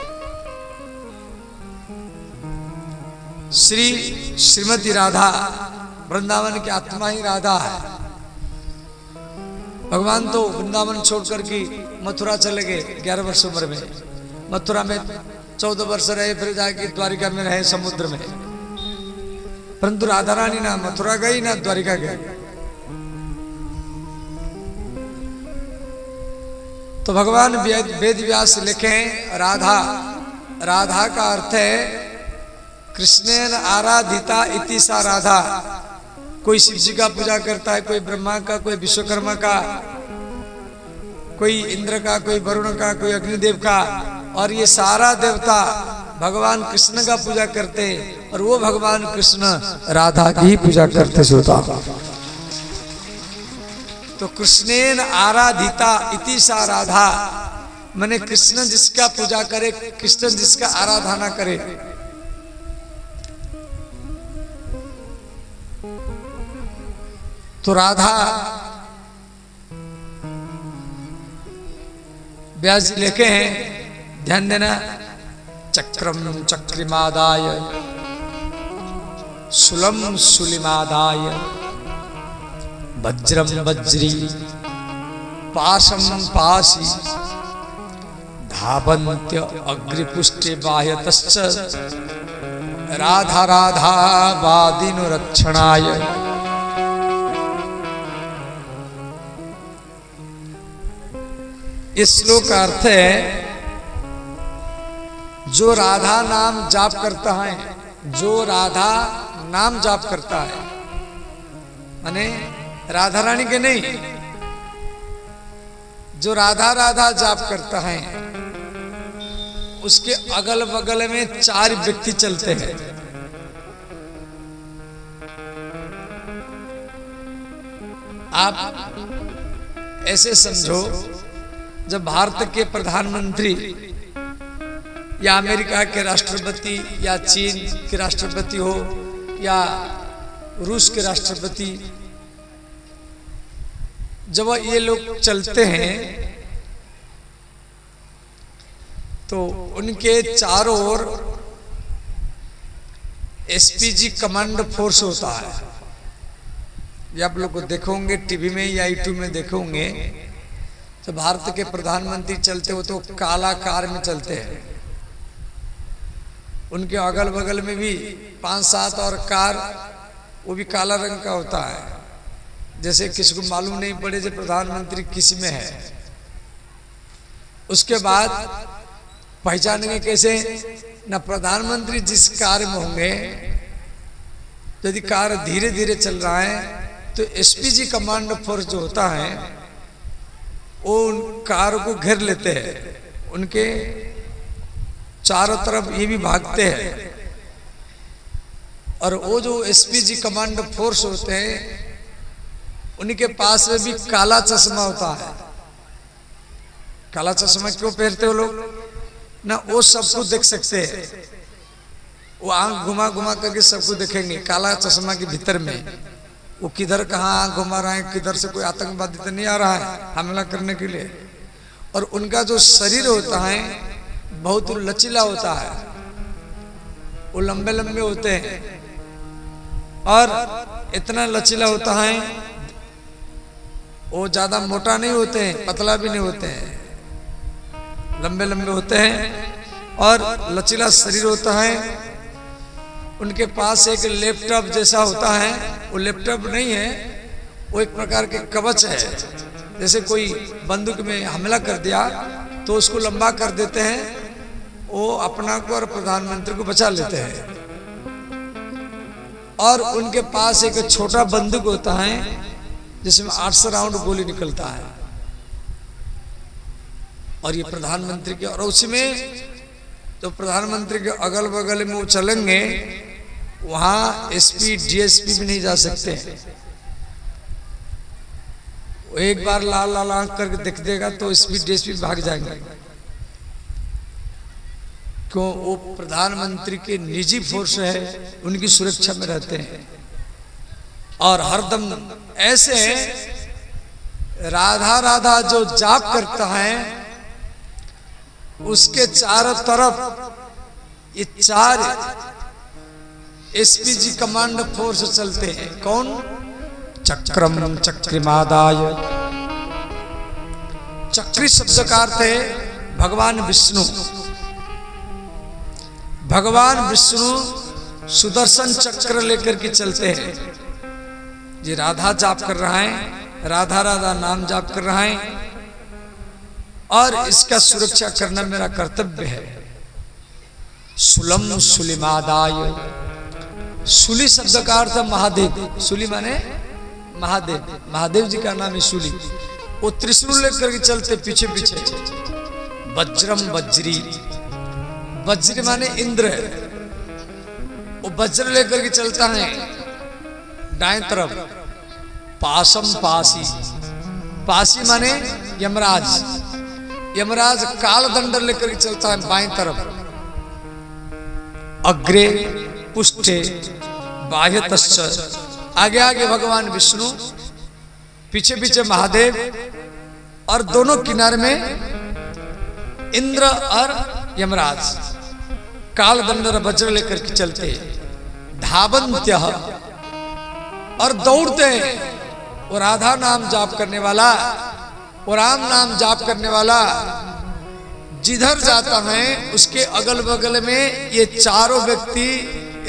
श्रीमती राधा वृंदावन की आत्मा ही राधा है। भगवान तो वृंदावन छोड़कर के मथुरा चले गए 11 वर्ष उम्र में। मथुरा में 14 वर्ष रहे, फिर जाके द्वारिका में रहे समुद्र में। परंतु राधा रानी ना मथुरा गई ना द्वारिका गई। तो भगवान वेद व्यास लिखे राधा, राधा का अर्थ है कृष्णेन आराधिता इति सा राधा। कोई शिव जी का पूजा करता है, कोई ब्रह्मा का, कोई विश्वकर्मा का, कोई इंद्र का, कोई वरुण का, कोई अग्निदेव का, और ये सारा देवता भगवान कृष्ण का पूजा करते, और वो भगवान कृष्ण राधा की पूजा करते सोता। तो कृष्णेन आराधिता इति सा राधा, माने कृष्ण जिसका पूजा करे, कृष्ण जिसका आराधना करे। तो राधा व्यास जी लिखे हैं, ध्यान देना, चक्रम चक्रिमादाय सुलम सुलिमादाय वज्रम वज्री पाशम पाशी धावन्त्य अग्रिपुष्टे बाह्यतश्च राधा राधा वादिनो रक्षणाय। इस श्लोक का अर्थ है जो राधा नाम जाप करता है, जो राधा नाम जाप करता है, माने राधा रानी के नहीं, जो राधा राधा जाप करता है उसके अगल बगल में 4 व्यक्ति चलते हैं। आप ऐसे समझो, जब भारत के प्रधानमंत्री या अमेरिका के राष्ट्रपति या चीन के राष्ट्रपति हो या रूस के राष्ट्रपति, जब ये लोग चलते हैं तो उनके चारों ओर एसपीजी कमांड फोर्स होता है। ये आप लोग देखोगे टीवी में या यूट्यूब में देखोगे, तो भारत के प्रधानमंत्री चलते हो तो काला कार में चलते हैं। उनके अगल बगल में भी 5-7 और कार, वो भी काला रंग का होता है, जैसे किसी को मालूम नहीं पड़े जो प्रधानमंत्री किस में है। उसके बाद पहचानेंगे कैसे? ना प्रधानमंत्री जिस कार में होंगे, यदि कार धीरे धीरे चल रहा है तो एसपीजी कमांड फोर्स जो होता है वो उन कार को घेर लेते हैं, उनके चारों तरफ ये भी भागते हैं। और वो जो एसपीजी कमांड फोर्स होते हैं उनके पास में भी काला चश्मा होता है। काला चश्मा क्यों पहनते हो लोग? ना वो सबको देख सकते हैं, वो आंख घुमा घुमा करके सबको देखेंगे काला चश्मा के भीतर में। वो किधर कहाँ आंख घुमा रहा है, किधर से कोई आतंकवादी तो नहीं आ रहा है हमला करने के लिए। और उनका जो शरीर होता है बहुत लचीला होता है, वो लंबे लंबे होते हैं और इतना लचीला होता है, वो ज्यादा मोटा नहीं होते हैं, पतला भी नहीं होते हैं, लंबे लंबे होते हैं और लचीला शरीर होता है। उनके पास एक लैपटॉप जैसा होता है, वो लैपटॉप नहीं है, वो एक प्रकार के कवच है। जैसे कोई बंदूक में हमला कर दिया तो उसको लंबा कर देते हैं, वो अपना को और प्रधानमंत्री को बचा लेते हैं। और उनके पास एक छोटा बंदूक होता है जिसमें 800 राउंड गोली निकलता है। और ये प्रधानमंत्री के, और उसमें तो प्रधानमंत्री के अगल बगल में वो चलेंगे, वहां एसपी डीएसपी भी नहीं जा सकते। वो एक बार लाल लाल आंख करके देख देगा तो एसपी डीएसपी भाग जाएंगे। क्यों? वो प्रधानमंत्री के निजी फोर्स है, उनकी सुरक्षा में रहते हैं। और हरदम ऐसे राधा राधा जो जाप करता है उसके चारों तरफ ये 4 एसपीजी कमांड फोर्स चलते हैं। कौन? चक्रम चक्रिमादाय। चक्री शब्द का अर्थ है भगवान विष्णु। भगवान विष्णु सुदर्शन चक्र लेकर के चलते हैं। ये राधा जाप कर रहा है, राधा राधा नाम जाप कर रहा है, और इसका सुरक्षा करना मेरा कर्तव्य है। सुलम सुलिमादाय। सुली शब्द का अर्थ महादेव। सुली माने महादेव, महादेव जी का नाम है सुली। वो त्रिशूल लेकर के चलते पीछे पीछे। वज्रम वज्री। वज्र माने इंद्र, वो वज्र लेकर के चलता है दाएं तरफ। पासम पासी। पासी माने यमराज। यमराज काल दंड लेकर के चलता है बाएं तरफ। अग्रे पुष्ठे बाह्यतश्च। आगे आगे भगवान विष्णु, पीछे पीछे महादेव, और दोनों किनारे में इंद्र और यमराज काल दंड वज्र लेकर के चलते। धावन्त्य, और दौड़ते हैं। वो राधा नाम जाप करने वाला, वो राम नाम जाप करने वाला जिधर जाता है उसके अगल बगल में ये चारों व्यक्ति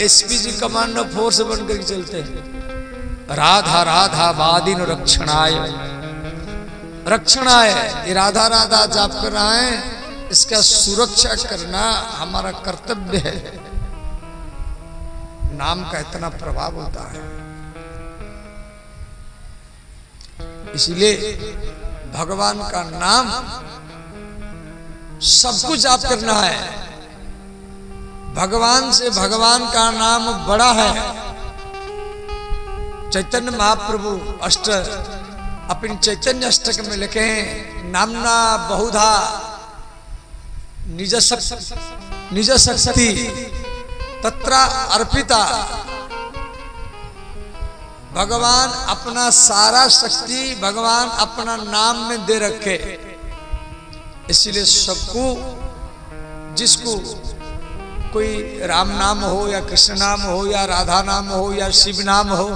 एसपीजी कमांडो फोर्स बनकर के चलते हैं। राधा राधा वादिन रक्षणाय। रक्षणाय, ये राधा राधा जाप कर रहा है, इसका सुरक्षा करना हमारा कर्तव्य है। नाम का इतना प्रभाव होता है, इसलिए भगवान का नाम सब कुछ जाप करना है। भगवान से भगवान का नाम बड़ा है। चैतन्य महाप्रभु अपनी चैतन्य अष्टक में लिखे हैं, नामना बहुधा निज शक्ति तत्रा अर्पिता। भगवान अपना सारा शक्ति भगवान अपना नाम में दे रखे, इसलिए सबको जिसको कोई राम नाम हो या कृष्ण नाम हो या राधा नाम हो या शिव नाम हो,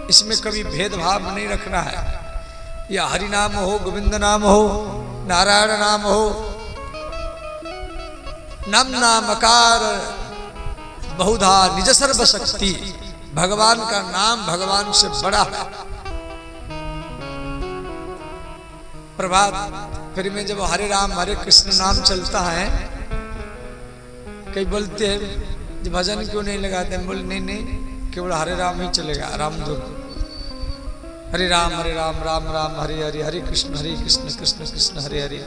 इसमें कभी भेदभाव नहीं रखना है। या हरि नाम हो, गोविंद नाम हो, नारायण नाम हो, नम नामकार बहुधा निज सर्व शक्ति, भगवान का नाम भगवान से बड़ा है। प्रभात फिर में जब हरे राम हरे कृष्ण नाम चलता है, कई बोलते हैं जो भजन क्यों नहीं लगाते, हम बोले नहीं नहीं, केवल हरे राम ही चलेगा, राम धुन। हरे राम राम राम हरे हरे, हरे कृष्ण कृष्ण कृष्ण हरे हरे।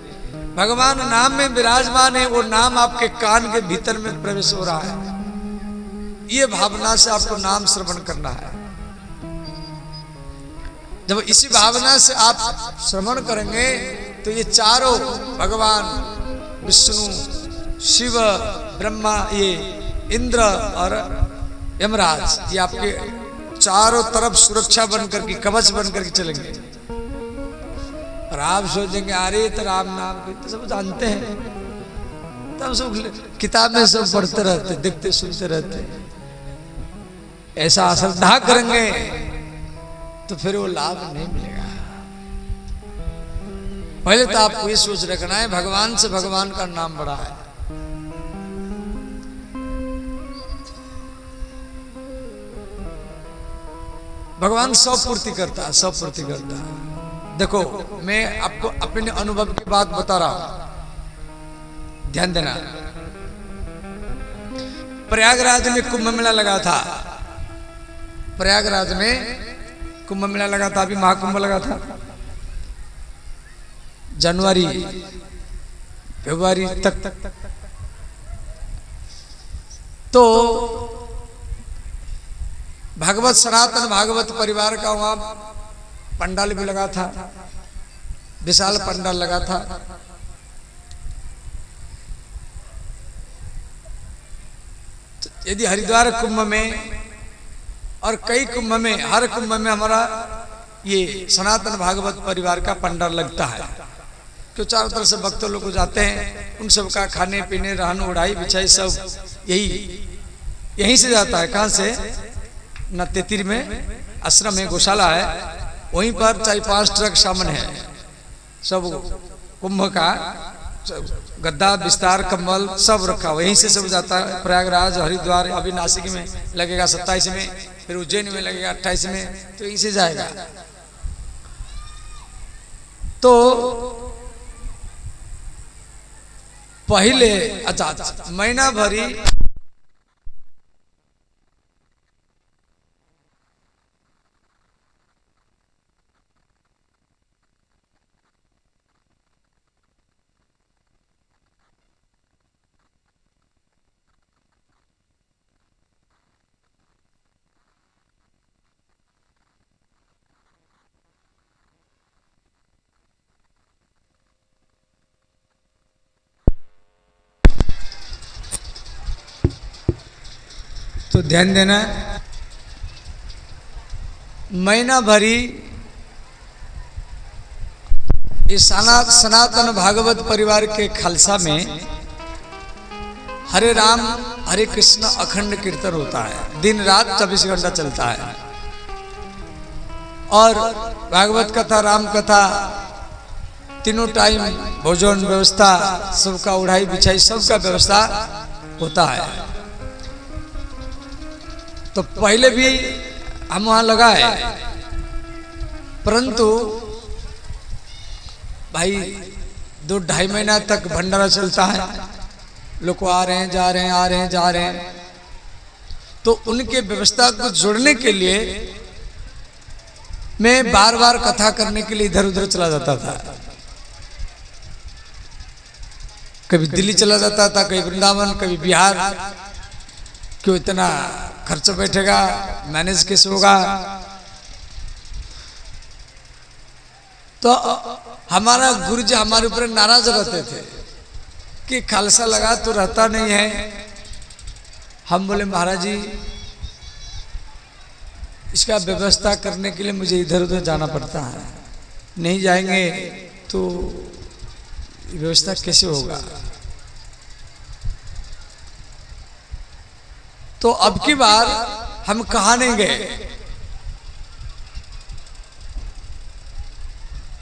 भगवान नाम में विराजमान है, वो नाम आपके कान के भीतर में प्रवेश हो रहा है। ये भावना से आपको नाम श्रवण करना है। जब इसी भावना से आप श्रवण करेंगे तो ये चारों भगवान विष्णु, शिव, ब्रह्मा, ये इंद्र और यमराज, ये आपके चारों तरफ सुरक्षा बनकर के, कवच बनकर के चलेंगे। और आप सोचेंगे अरे तो राम नाम के तो सब जानते हैं, तब सब किताब में सब पढ़ते रहते, देखते सुनते रहते। ऐसा अश्रद्धा करेंगे तो फिर वो लाभ नहीं मिलेगा। पहले तो आपको ये सोच रखना है भगवान से भगवान का नाम बड़ा है। भगवान सब पूर्ति करता है, सब पूर्ति करता है। देखो मैं आपको अपने अनुभव की बात बता रहा हूं, ध्यान देना। प्रयागराज में कुंभ मेला लगा था, प्रयागराज में कुंभ मेला लगा था, अभी महाकुंभ लगा था जनवरी फरवरी तक। तो भागवत, सनातन भागवत परिवार का वहां पंडाल भी लगा था, विशाल पंडाल लगा था। तो यदि हरिद्वार कुंभ में और कई कुंभ में, हर कुंभ में हमारा ये सनातन भागवत परिवार का पंडाल लगता है। तो चारों तरफ से भक्त लोग जाते हैं, उन सब का खाने पीने, रहन उड़ाई बिछाई सब यहीं से जाता है। कहाँ से? न तेतीर में आश्रम है, गौशाला है, वहीं पर 4-5 ट्रक सामान है, सब कुंभ का गद्दा बिस्तार कंबल सब रखा, वहीं से सब जाता है। प्रयागराज, हरिद्वार, अभी नासिक में लगेगा 27 में, फिर उज्जैन में लगेगा 28 में, तो यहीं से जाएगा। तो पहले अच्छा महीना भरी तो ध्यान देना, महीना भरी इस सनातन भागवत परिवार के खालसा में हरे राम हरे कृष्ण अखंड कीर्तन होता है, दिन रात 24 घंटा चलता है। और भागवत कथा, राम कथा, तीनों टाइम भोजन व्यवस्था, सबका उड़ाई बिछाई सबका व्यवस्था होता है। तो पहले भी हम वहां लगाए, परंतु भाई 2-2.5 महीना तक भंडारा चलता है, लोग आ रहे हैं, जा रहे हैं, आ रहे हैं, जा रहे हैं। तो उनके व्यवस्था को जोड़ने के लिए मैं बार बार कथा करने के लिए इधर उधर चला जाता था। कभी दिल्ली चला जाता था, कभी वृंदावन, कभी बिहार। क्यों इतना खर्च बैठेगा, मैनेज कैसे होगा? तो हमारा गुरुजी हमारे ऊपर नाराज रहते थे कि खालसा लगा तो रहता नहीं है। हम बोले महाराज जी इसका व्यवस्था करने के लिए मुझे इधर उधर जाना पड़ता है, नहीं जाएंगे तो व्यवस्था कैसे होगा? तो अब की बार हम कहाँ नहीं गए,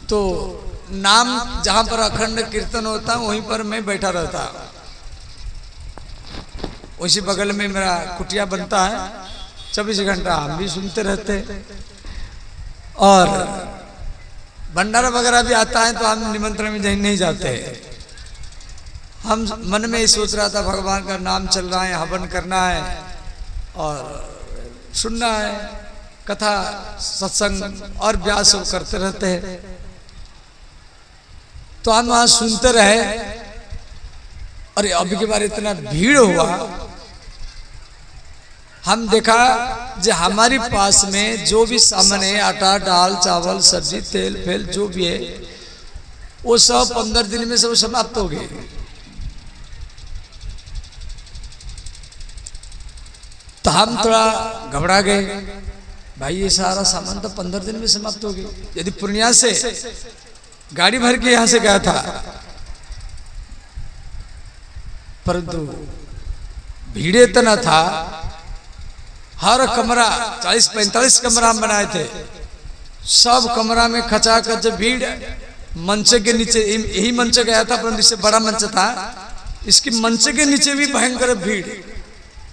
तो नाम जहां पर अखंड कीर्तन होता वहीं पर मैं बैठा रहता। उसी बगल में मेरा कुटिया बनता है, 24 घंटा हम भी सुनते रहते। और भंडारा वगैरह भी आता है तो हम निमंत्रण में नहीं जाते। हम मन में ही सोच रहा था भगवान का नाम चल रहा है, हवन करना है और सुनना है, कथा सत्संग और व्यास करते रहते हैं। तो हम वहां सुनते रहे। अरे अब की बार इतना भीड़ हुआ, हम देखा जो हमारी पास में जो भी सामान है, आटा दाल चावल सब्जी तेल फेल जो भी है, वो सब 15 दिन में सब समाप्त हो गए। तो हम थोड़ा घबरा गए, भाई ये सारा सामान तो 15 दिन में समाप्त हो गया। यदि पूर्णिया से गाड़ी भर के यहां से गया था, परंतु भीड़ इतना था, हर कमरा 40-45 कमरा हम बनाए थे, सब कमरा में खचाखच भीड़। मंच के नीचे, यही मंच गया था परंतु इससे बड़ा मंच था, इसकी मंच के नीचे भी भयंकर भीड़,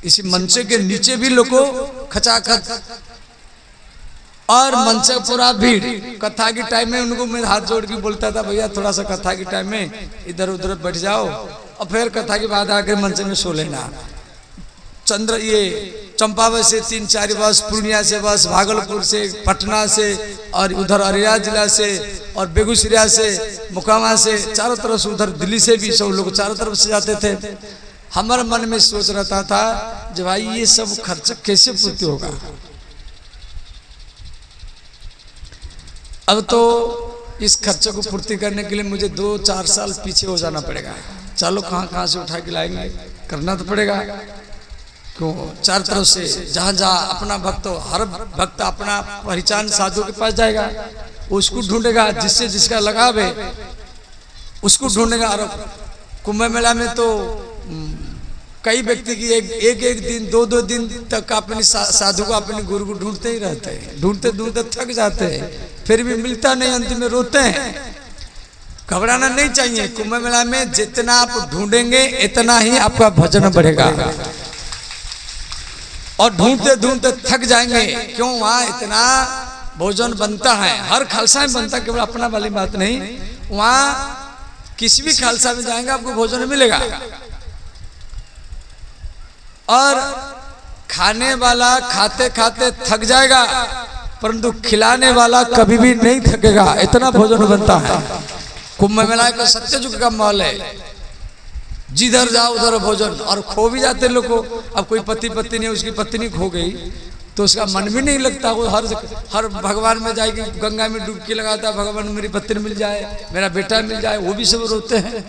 इसी मंच के नीचे भी लोगों खचाखच, और मंच पूरा भीड़। कथा के टाइम में उनको मैं हाथ जोड़ के बोलता था, भैया थोड़ा सा कथा के टाइम में इधर उधर बैठ जाओ और फिर कथा के बाद आकर मंच में सो लेना। ये चंपावत से 3-4 बस, पूर्णिया से बस, भागलपुर से, पटना से, और उधर अररिया जिला से, और बेगूसराय से, मोकामा से, चारों तरफ से, उधर दिल्ली से भी सब लोग चारों तरफ से जाते थे। हमारे मन में सोच रहता था कि भाई ये सब खर्च कैसे पूर्ति होगा। अब तो इस खर्चे को पूर्ति करने के लिए मुझे 2-4 साल पीछे हो जाना पड़ेगा। चलो कहाँ से उठा के लाएंगे, करना तो पड़ेगा। क्यों, चार तरफ से जहाँ जहाँ अपना भक्त हो, हर भक्त अपना पहचान साधु के पास जाएगा, उसको ढूंढेगा, जिससे जिसका लगाव है उसको ढूंढेगा। और कुंभ मेला में तो कई व्यक्ति की एक दिन 2 दिन तक अपने साधु को, अपने गुरु को ढूंढते ही रहते हैं, ढूंढते ढूंढते थक जाते हैं, फिर भी मिलता नहीं, अंतिम में रोते हैं। घबराना नहीं चाहिए, कुंभ मेला में जितना आप ढूंढेंगे इतना ही आपका भजन बढ़ेगा, और ढूंढते ढूंढते थक जाएंगे। क्यों, वहां इतना भोजन बनता है, हर खालसा में बनता, केवल अपना वाली बात नहीं, वहां किसी भी खालसा में जाएंगे आपको भोजन मिलेगा। और खाने वाला खाते खाते थक जाएगा, परंतु खिलाने वाला कभी भी नहीं थकेगा, इतना भोजन बनता है। कुंभ मेला का सत्ययुग का माहौल है, जिधर जाओ उधर भोजन, और खो भी जाते लोग को। अब कोई पति पत्नी, उसकी पत्नी खो गई तो उसका मन भी नहीं लगता, वो हर भगवान में जाएगी, गंगा में डुबकी लगाता, भगवान मेरी पत्नी मिल जाए, मेरा बेटा मिल जाए, वो भी सब रोते हैं।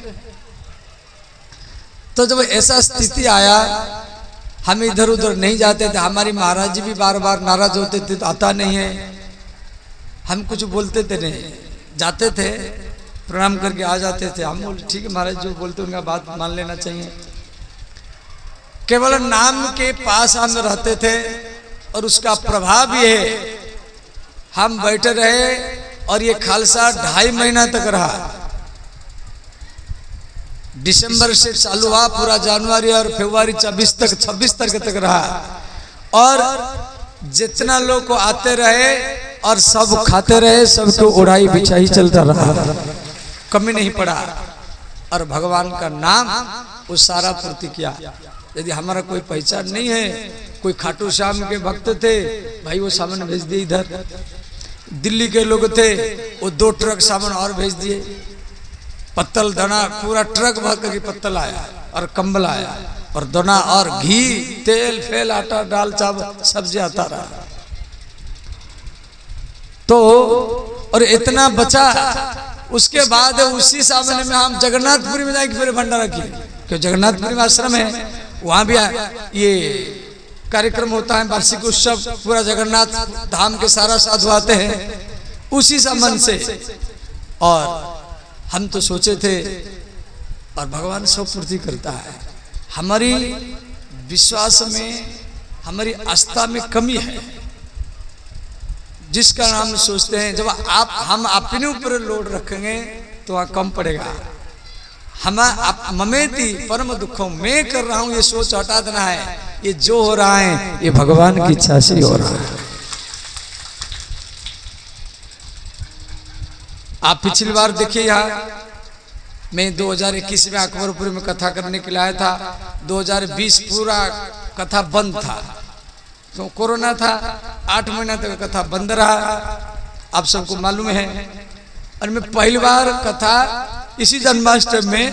तो जब ऐसा स्थिति आया, हम इधर उधर नहीं जाते थे। हमारी महाराज जी भी बार बार नाराज होते थे, तो आता नहीं है, हम कुछ बोलते थे नहीं, जाते थे प्रणाम करके आ जाते थे। हम बोले ठीक है महाराज, जो बोलते उनका बात मान लेना चाहिए। केवल नाम के पास हम रहते थे, और उसका प्रभाव ये है, हम बैठे रहे और ये खालसा 2.5 महीना तक रहा। दिसंबर से चालू हुआ, पूरा जनवरी और फरवरी 26 तारीख तक रहा, और जितना लोग को आते रहे और सब खाते रहे, सबको उड़ाई बिछाई चलता रहा, कमी नहीं पड़ा। और भगवान का नाम वो सारा पूर्ति किया। यदि हमारा कोई पहचान नहीं है, कोई खाटू श्याम के भक्त थे, भाई वो सामान भेज दिए इधर। दिल्ली के लोग थे, वो 2 ट्रक सामान और भेज दिए, पत्तल दाना पूरा ट्रक भर करके पत्तल आया, और कंबल आया, और दाना और घी तेल फेल आटा दाल चावल सब्जी आता रहा। तो और इतना बचा, उसके बाद उसी सामने में हम जगन्नाथपुरी में जाके फिर भंडारा किए, क्योंकि जगन्नाथपुरी में आश्रम है, वहां भी ये कार्यक्रम होता है, वार्षिक उत्सव, पूरा जगन्नाथ धाम के सारा साधु आते हैं उसी संबंध से। और हम तो सोचे थे, और भगवान सब पूर्ति करता है। हमारी विश्वास में हमारी आस्था में कमी है, जिसका नाम सोचते हैं। जब हम अपने ऊपर लोड रखेंगे तो वहाँ कम पड़ेगा। हम ममेति परम दुखों, मैं कर रहा हूँ ये सोच हटा देना है। ये जो हो रहा है ये भगवान की इच्छा से हो रहा है। आप पिछली बार देखिए, यहाँ मैं 2021 में अकबरपुर में कथा करने के लिए आया था। 2020 पूरा कथा बंद था, तो कोरोना था। 8 महीना तक कथा बंद रहा, आप सबको मालूम है। और मैं पहली बार कथा इसी जन्माष्टमी में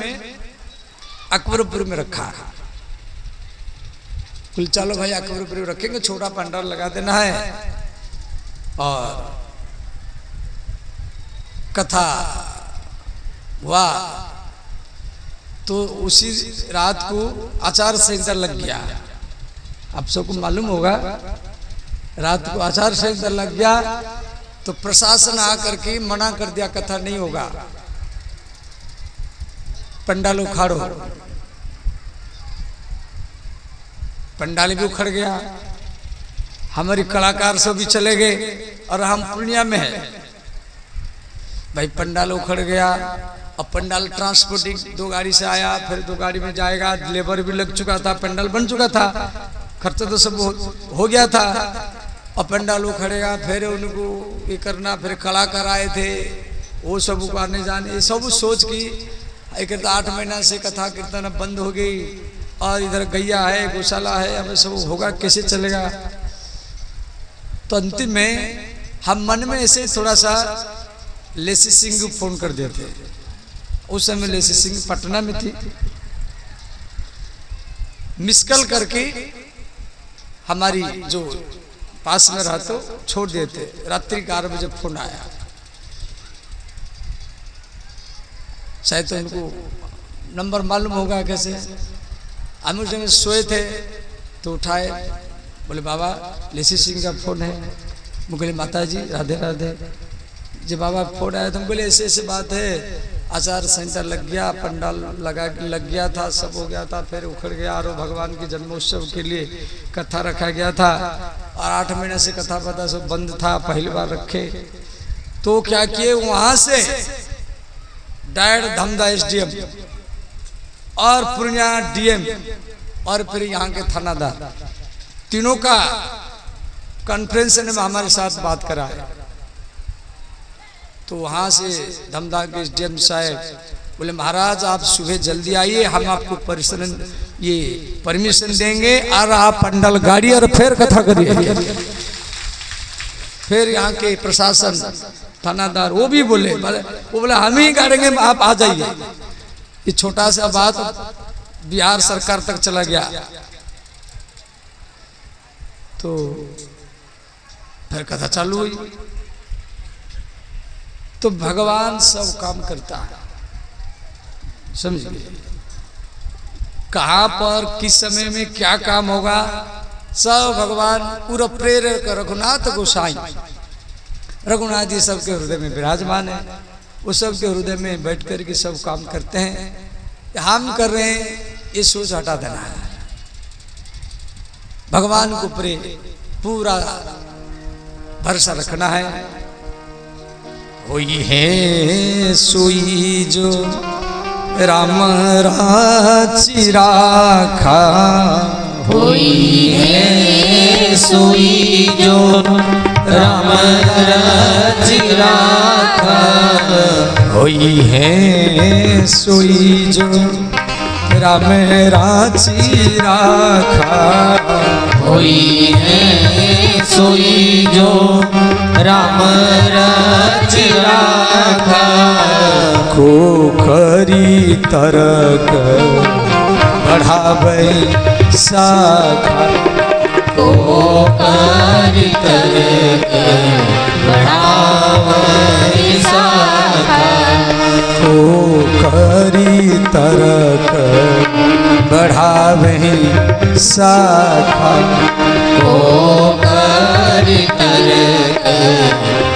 अकबरपुर में रखा। कुल चलो भाई अकबरपुर में रखेंगे, छोटा पंडाल लगा देना है और कथा हुआ। तो उसी रात को आचार संहिता लग गया। आप सबको मालूम होगा, रात को आचार संहिता लग गया तो प्रशासन आकर के मना कर दिया, कथा नहीं होगा, पंडाल उखाड़ो। पंडाल भी उखड़ गया, हमारे कलाकार सब भी चले गए और हम पूर्णिया में है भाई। पंडाल उखड़ गया। अब पंडाल ट्रांसपोर्टिंग 2 गाड़ी से आया, फिर 2 गाड़ी में जाएगा, लेबर भी लग चुका था, पंडाल बन चुका था, खर्चा तो सब हो गया था। अब पंडाल उखड़ेगा, फिर उनको ये करना, फिर कलाकार आए थे, वो सब को आने जाने, ये सब सोच की एक 8 महीना से कथा कीर्तन बंद हो गई। और इधर गैया है, गौशाला है, हमें सब होगा, कैसे चलेगा। तो अंतिम में हम मन में ऐसे थोड़ा सा लेसी सिंह को फोन कर देते। उस समय लेसी सिंह पटना में थी। मिसकल करके हमारी जो पास में रहा तो छोड़ देते। रात्रि 11 बजे फोन आया, शायद तो उनको नंबर मालूम होगा कैसे। हम उस समय सोए थे तो उठाए, बोले बाबा लेसी सिंह का फोन है। मैं बोले माता जी राधे राधे जी। बाबा फोन आया तो हम बोले ऐसे ऐसे बात है, आचार संहिता लग गया, पंडाल लग गया था, सब हो गया था, फिर उखड़ गया और भगवान के जन्मोत्सव के लिए कथा रखा गया था और 8 महीने से कथा पता सब बंद था, पहली बार रखे। तो क्या किए, वहां से डायरेक्ट धमदा SDM और पूर्णिया DM और फिर यहाँ के थानादार, तीनों का कॉन्फ्रेंस में हमारे साथ बात करा है। तो वहां से धमदा के SDM साहब बोले महाराज आप सुबह जल्दी आइए, हम आपको परमिशन देंगे और आप पंडाल गाड़ी और फिर कथा करिए। फिर यहाँ के प्रशासन थानादार वो भी बोले, वो बोले हम ही गाड़ेंगे, आप आ जाइए। ये छोटा सा बात बिहार सरकार तक चला गया। तो फिर कथा चालू हुई। तो भगवान सब काम करता है, समझिए। कहाँ पर किस समय में क्या काम होगा सब भगवान पूरा प्रेरक रघुनाथ गोसाई, रघुनाथ जी सबके हृदय में विराजमान है। वो सबके हृदय में बैठ कर के सब काम करते हैं। हम कर रहे हैं ये सोच हटा देना है, भगवान को पूरा भरोसा रखना है। होई है सोई जो राम राची राखा, होई है सोई जो राम राची राखा, होई है सोई जो राम राची राखा, होई है सोई जो राम राची राखा, खोखरी तरक बढ़ावे शाखा, खोखरी तरक बढ़ावे शाखा, खोखरी तरक बढ़ावे शाखा, खोखरी तरक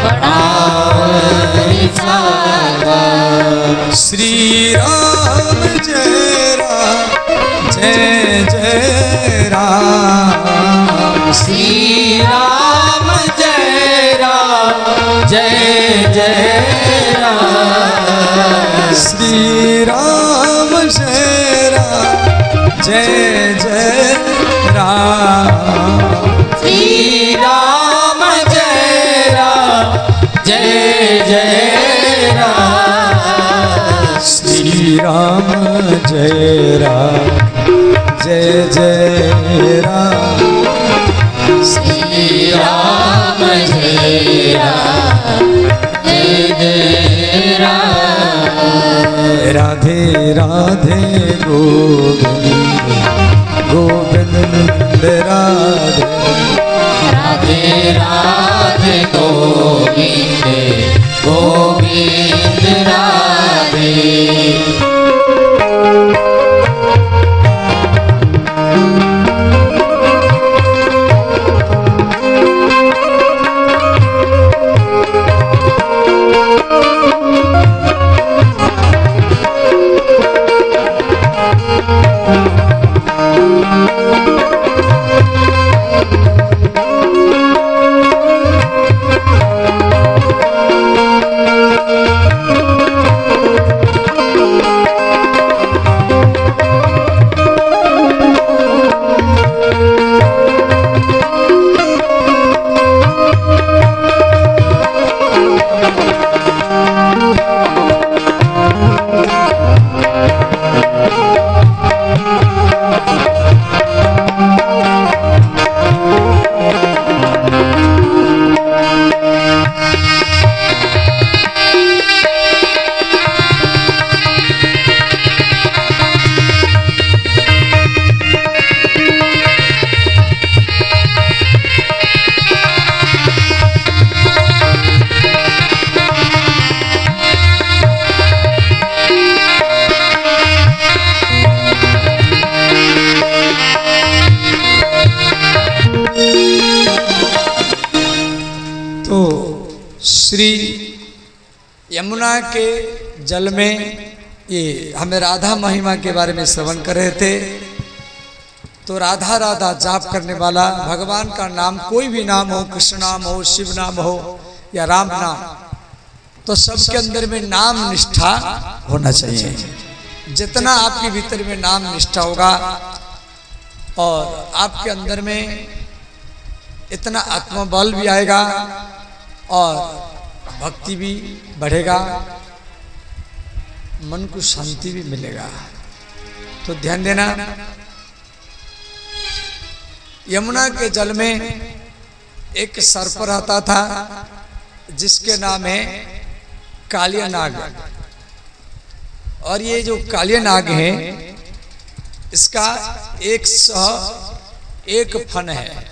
बढ़ावे शाखा। श्री राम जय राम जय जय राम, जय जय राम श्री राम जय राम जय जय राम श्री राम जय राम जय जय राम श्री राम जय राम जय जय राम श्री राम जय राम जय जय राम राधे राधे गोविंद गोविंद नंद राधे राधे राधे गोविंद गोविंद राधे श्री यमुना के जल में ये हमें राधा महिमा के बारे में श्रवण कर रहे थे। तो राधा राधा जाप करने वाला भगवान का नाम कोई भी नाम हो, कृष्ण नाम हो, शिव नाम हो या राम नाम, तो सबके अंदर में नाम निष्ठा होना चाहिए। जितना आपके भीतर में नाम निष्ठा होगा और आपके अंदर में इतना आत्मबल भी आएगा और भक्ति भी बढ़ेगा, मन को शांति भी मिलेगा। तो ध्यान देना, यमुना के जल में एक सर्प रहता था जिसके नाम है कालिया नाग। और ये जो कालिया नाग है इसका 101 फन है।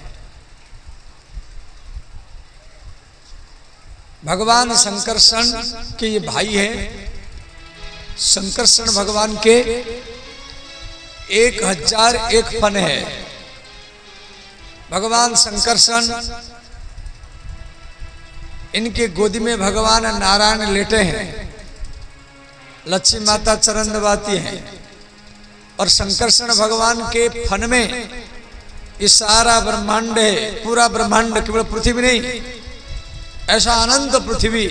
भगवान शंकरषण के ये भाई है। शंकरषण भगवान के 1001 फन है। भगवान शंकरषण, इनके गोदी में भगवान नारायण लेटे हैं, लक्ष्मी माता चरण दबाती हैं और शंकरषण भगवान के फन में ये सारा ब्रह्मांड है। पूरा ब्रह्मांड, केवल पृथ्वी नहीं, ऐसा अनंत पृथ्वी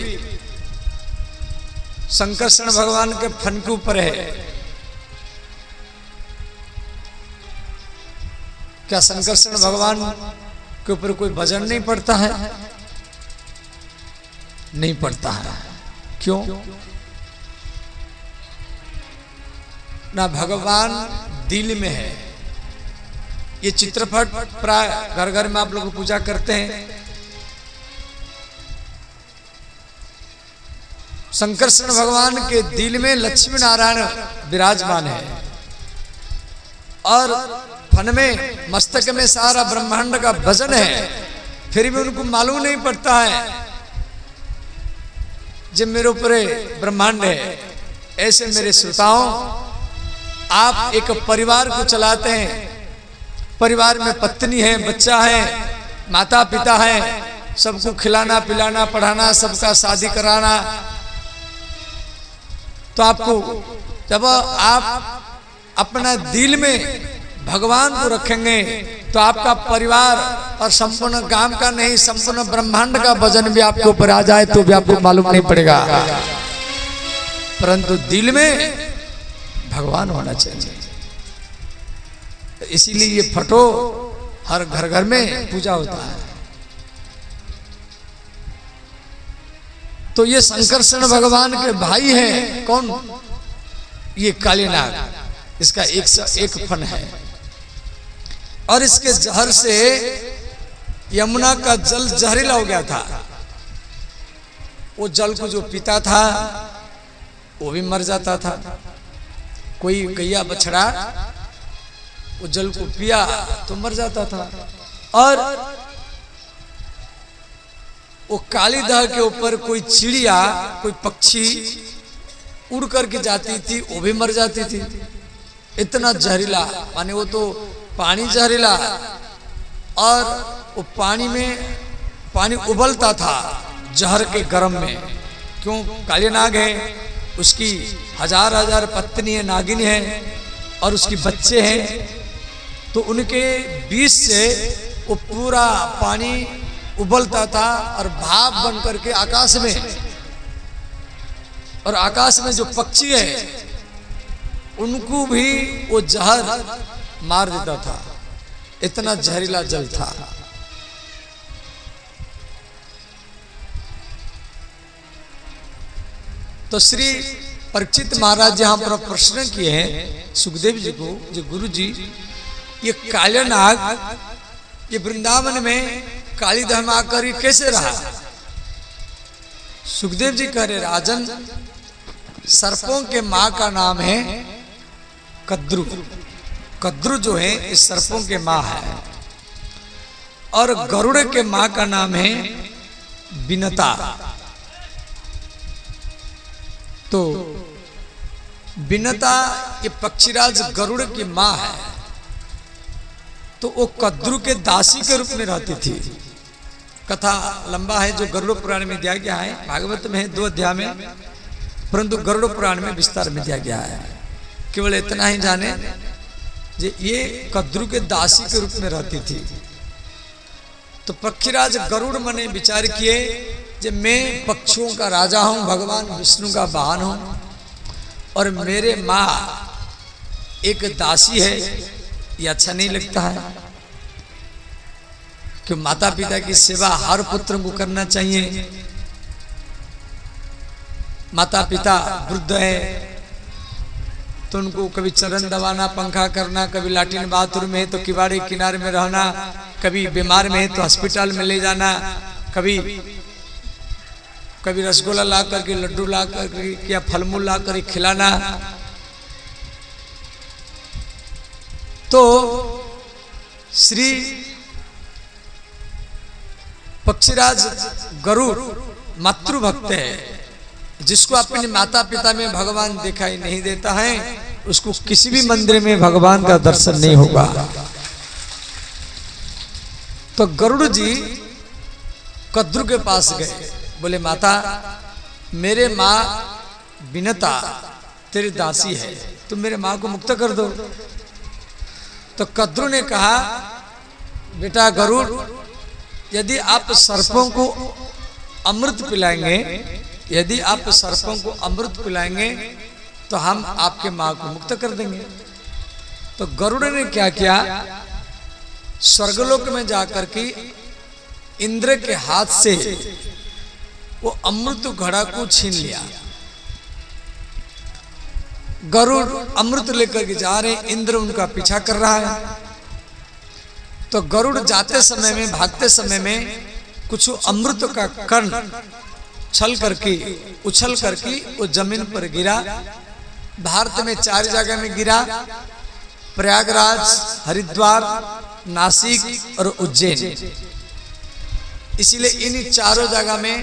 शंकरषण भगवान के फन के ऊपर है। क्या शंकरषण भगवान के ऊपर कोई भजन नहीं पड़ता है? नहीं पड़ता है। क्यों? ना भगवान दिल में है। ये चित्रपट प्राय घर घर में आप लोग पूजा करते हैं। शंकरषण भगवान के दिल में लक्ष्मी नारायण विराजमान है और फन में, मस्तक में सारा ब्रह्मांड का वजन है। फिर भी उनको मालूम नहीं पड़ता है जब मेरे ऊपर ब्रह्मांड है। ऐसे मेरे श्रोताओं, आप एक परिवार को चलाते हैं, परिवार में पत्नी है, बच्चा है, माता पिता है, सबको खिलाना पिलाना पढ़ाना, सबका शादी कराना। तो आपको जब आप अपना दिल में भगवान को रखेंगे तो आपका परिवार और संपूर्ण गांव का नहीं, संपूर्ण ब्रह्मांड का वजन भी आपके ऊपर आ जाए तो भी आपको मालूम नहीं पड़ेगा। परंतु दिल में भगवान होना चाहिए। इसीलिए ये फोटो हर घर घर में पूजा होता है। तो ये संकर्षण भगवान के भाई हैं। कौन? ये काली नाग। इसका 101 फन है और इसके जहर से यमुना का जल जहरीला हो गया था। वो जल को जो पीता था वो भी मर जाता था। कोई गैया बछड़ा वो जल को पिया तो मर जाता था। और वो काली दह के ऊपर कोई चिड़िया, कोई पक्षी उड़ करके जाती थी, वो भी मर जाती थी। इतना जहरीला, माने वो तो पानी जहरीला, और वो पानी में पानी उबलता था जहर के गर्म में। क्यों? काली नाग है, उसकी हजार हजार पत्नी है, नागिन है, और उसकी बच्चे हैं। तो उनके बीच से वो पूरा पानी उबलता था और भाप बन करके आकाश में, और आकाश में जो पक्षी है उनको भी वो जहर मार देता था। इतना जहरीला जल था। तो श्री परीक्षित महाराज यहां पर प्रश्न किए हैं सुखदेव जी को, जो गुरु जी ये काले नाग ये वृंदावन में कालीदह में आकर ये कैसे रहा? सुखदेव जी कह रहे, राजन सर्पों के मां का नाम है कद्रु। कद्रु जो है इस सर्पों के मां है। और गरुड़ के मां का नाम है बिनता। तो बिनता ये पक्षीराज गरुड़ की मां है। तो वो कद्रु के दासी के रूप में रहती थी। कथा लंबा है जो गरुड़ पुराण में दिया गया है। भागवत में है 2 अध्याय में, परंतु गरुड़ पुराण में विस्तार में दिया गया है। केवल इतना ही जाने जे ये कद्रु के दासी के रूप में रहती थी। तो पक्षीराज गरुड़ मने विचार किए जे मैं पक्षियों का राजा हूं, भगवान विष्णु का वाहन हूं, और मेरे माँ एक दासी है, ये अच्छा नहीं लगता है। कि माता पिता की सेवा हर पुत्र को करना चाहिए। माता पिता वृद्ध है तो उनको कभी चरण दबाना, पंखा करना, कभी लैट्रिन बाथरूम में है तो किवाड़े किनारे में रहना, कभी बीमार में है तो हॉस्पिटल में ले जाना, कभी रसगुल्ला ला करके, लड्डू ला करके या फलमूल ला करके खिलाना। तो श्री पक्षीराज गरुड़ मातृभक्त है। जिसको अपने माता पिता में भगवान दिखाई नहीं देता है उसको किसी भी मंदिर में भगवान का दर्शन नहीं होगा। तो गरुड़ जी कद्रु के पास गए, बोले माता मेरे माँ बिनता तेरी दासी है, तुम मेरे माँ को मुक्त कर दो। तो कद्रु ने कहा बेटा गरुड़, यदि आप सर्पों को अमृत पिलाएंगे, यदि आप सर्पों को अमृत पिलाएंगे तो हम आपके माँ को मुक्त कर देंगे। तो गरुड़ ने क्या किया, स्वर्गलोक में जाकर के इंद्र के हाथ से वो अमृत घड़ा को छीन लिया। गरुड़ अमृत लेकर के जा रहे, इंद्र उनका पीछा कर रहा है। तो गरुड़ जाते समय में, भागते समय में कुछ अमृत का कण उछल करके वो जमीन पर गिरा। भारत में 4 जगह में गिरा, प्रयागराज, हरिद्वार, नासिक और उज्जैन। इसीलिए इन चारों जगह में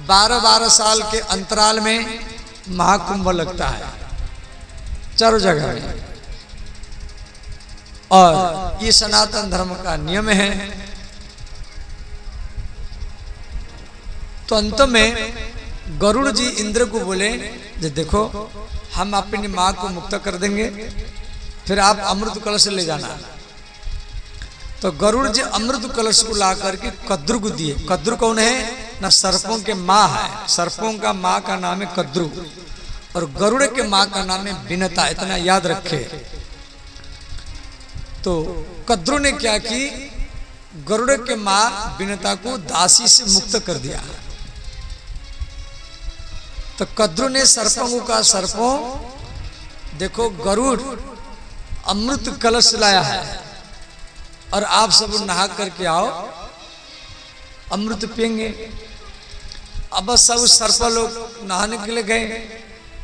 12-12 साल के अंतराल में महाकुंभ लगता है, चारों जगह में। और ये सनातन धर्म का नियम है। तो अंत में गरुड़ जी इंद्र को बोले, जो देखो हम अपनी माँ को मुक्त कर देंगे फिर आप अमृत कलश ले जाना। तो गरुड़ जी अमृत कलश को ला करके कद्रु को दिए। कद्रु कौन है ना, सर्पों के माँ है। सर्पों का माँ का नाम है कद्रु और गरुड़ के माँ का नाम है विनता, इतना याद रखे। तो कद्रु ने क्या की, गरुड़ के माँ विनता को दासी से मुक्त कर दिया। तो कद्रु ने सर्पों को कहा, सर्पों देखो गरुड़ अमृत कलश लाया है और आप सब नहा करके आओ, अमृत पिएंगे। अब सब सर्प लोग नहाने के लिए गए।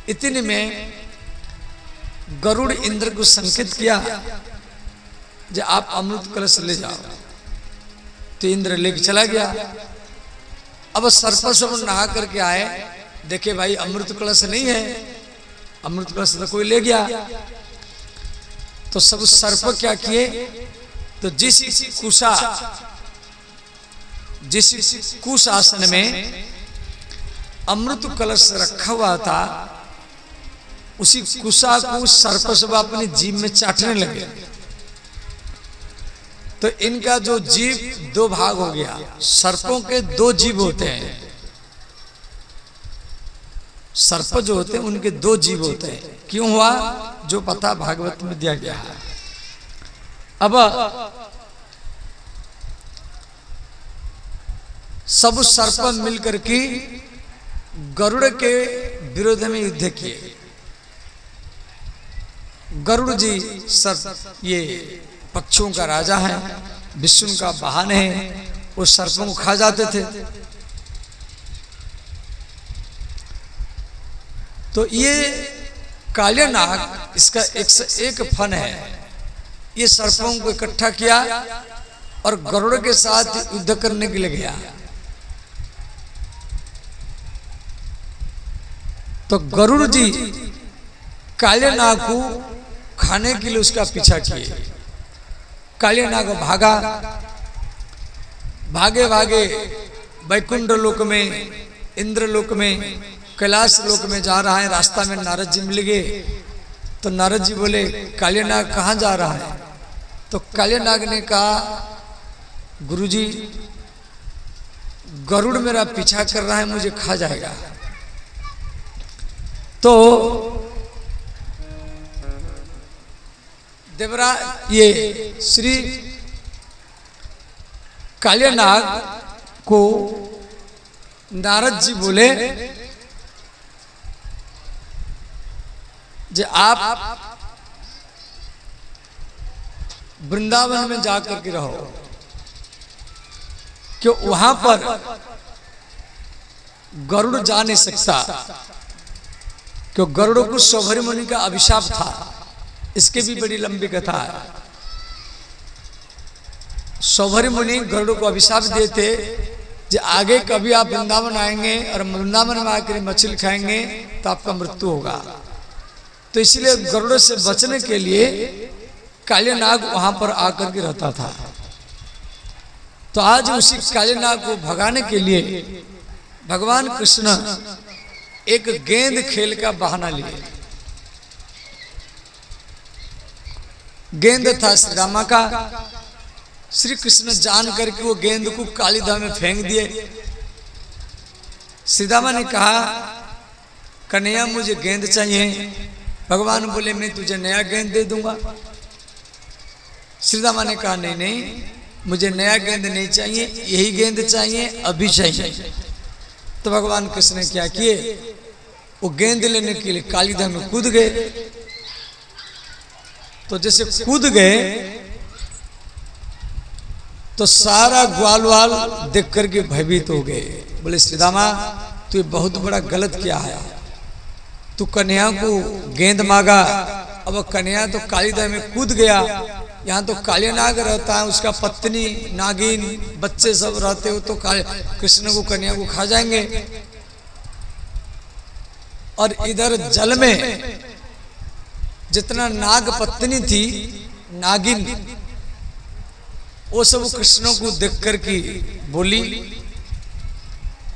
इतने में गरुड़ इंद्र को संकेत किया जो आप अमृत कलश ले जाओ। तो इंद्र लेके चला गया। अब सर्प सब नहा करके आए, देखे भाई अमृत कलश नहीं है, अमृत कलश तो कोई ले गया। तो सब सर्प क्या किए, तो जिस कुश आसन में अमृत कलश रखा हुआ था, उसी कुशा को सर्प सब अपनी जीभ में चाटने लगे। तो इनका जो जीभ दो भाग हो गया। सर्पों के दो जीभ होते हैं, सर्प जो होते हैं उनके दो जीभ होते हैं। क्यों हुआ, जो पता भागवत में दिया गया है। अब सब सर्प मिलकर के गरुड़ के विरोध में युद्ध किए। गरुड़ जी सर्प ये पक्षियों का राजा है, विष्णु का वाहन है, वो सर्पों को खा जाते थे। तो ये काले नाग, इसका एक फन है। ये सर्पों को इकट्ठा किया और गरुड़ के साथ युद्ध करने के लिए गया। तो गरुड़ जी काले नाग को खाने के लिए उसका पीछा किए। काले नाग भागा, भागे भागे वैकुंठ लोक में, इंद्र लोक में, कैलाश लोक में जा रहा है। रास्ता में नारद जी मिल गए। तो नारद जी बोले, काले नाग कहाँ जा रहा है? तो काले नाग ने कहा, गुरुजी गरुड़ मेरा पीछा कर रहा है, मुझे खा जाएगा। तो देवराज ये श्री काले नाग को नारद जी बोले, जे आप वृंदावन में जाकर के रहो, क्यों वहां पर गरुड़ जा नहीं सकता, क्यों गरुड़ को सौभरी मुनि का अभिशाप था। इसके भी बड़ी लंबी कथा है। सौभरी मुनि गरुड़ को अभिशाप देते, जो आगे कभी आप वृंदावन आएंगे और वृंदावन में आकर मछली खाएंगे तो आपका मृत्यु होगा। तो इसलिए गरुड़ से बचने के लिए काले नाग वहां पर आकर के रहता था। तो आज उसी काले नाग को भगाने के लिए भगवान कृष्ण एक गेंद खेल का बहाना लिए। गेंद था श्री रामा का। श्री कृष्ण जान करके वो गेंद को कालीधा में फेंक दिए। श्री रामा ने कहा, कन्हैया मुझे गेंद चाहिए। भगवान बोले, मैं तुझे नया गेंद दे दूंगा। श्री रामा ने कहा, नहीं नहीं, मुझे नया गेंद नहीं चाहिए, यही गेंद चाहिए, अभी चाहिए। तो भगवान कृष्ण ने क्या किए, वो गेंद लेने के लिए कालीधा में कूद गए। तो जैसे कूद गए तो सारा ग्वाल वाल देख करके भयभीत हो गए। बोले, श्री रामा तू बहुत बड़ा गलत किया है। तू कन्हैया को गेंद मांगा, अब कन्हैया तो कालीधा में कूद गया। यहाँ तो काले नाग रहता है, उसका पत्नी नागिन बच्चे सब रहते हो, तो कृष्ण को कन्हैया को खा जाएंगे। और इधर जल में जितना नाग पत्नी थी नागिन, वो सब कृष्ण को देख कर के बोली,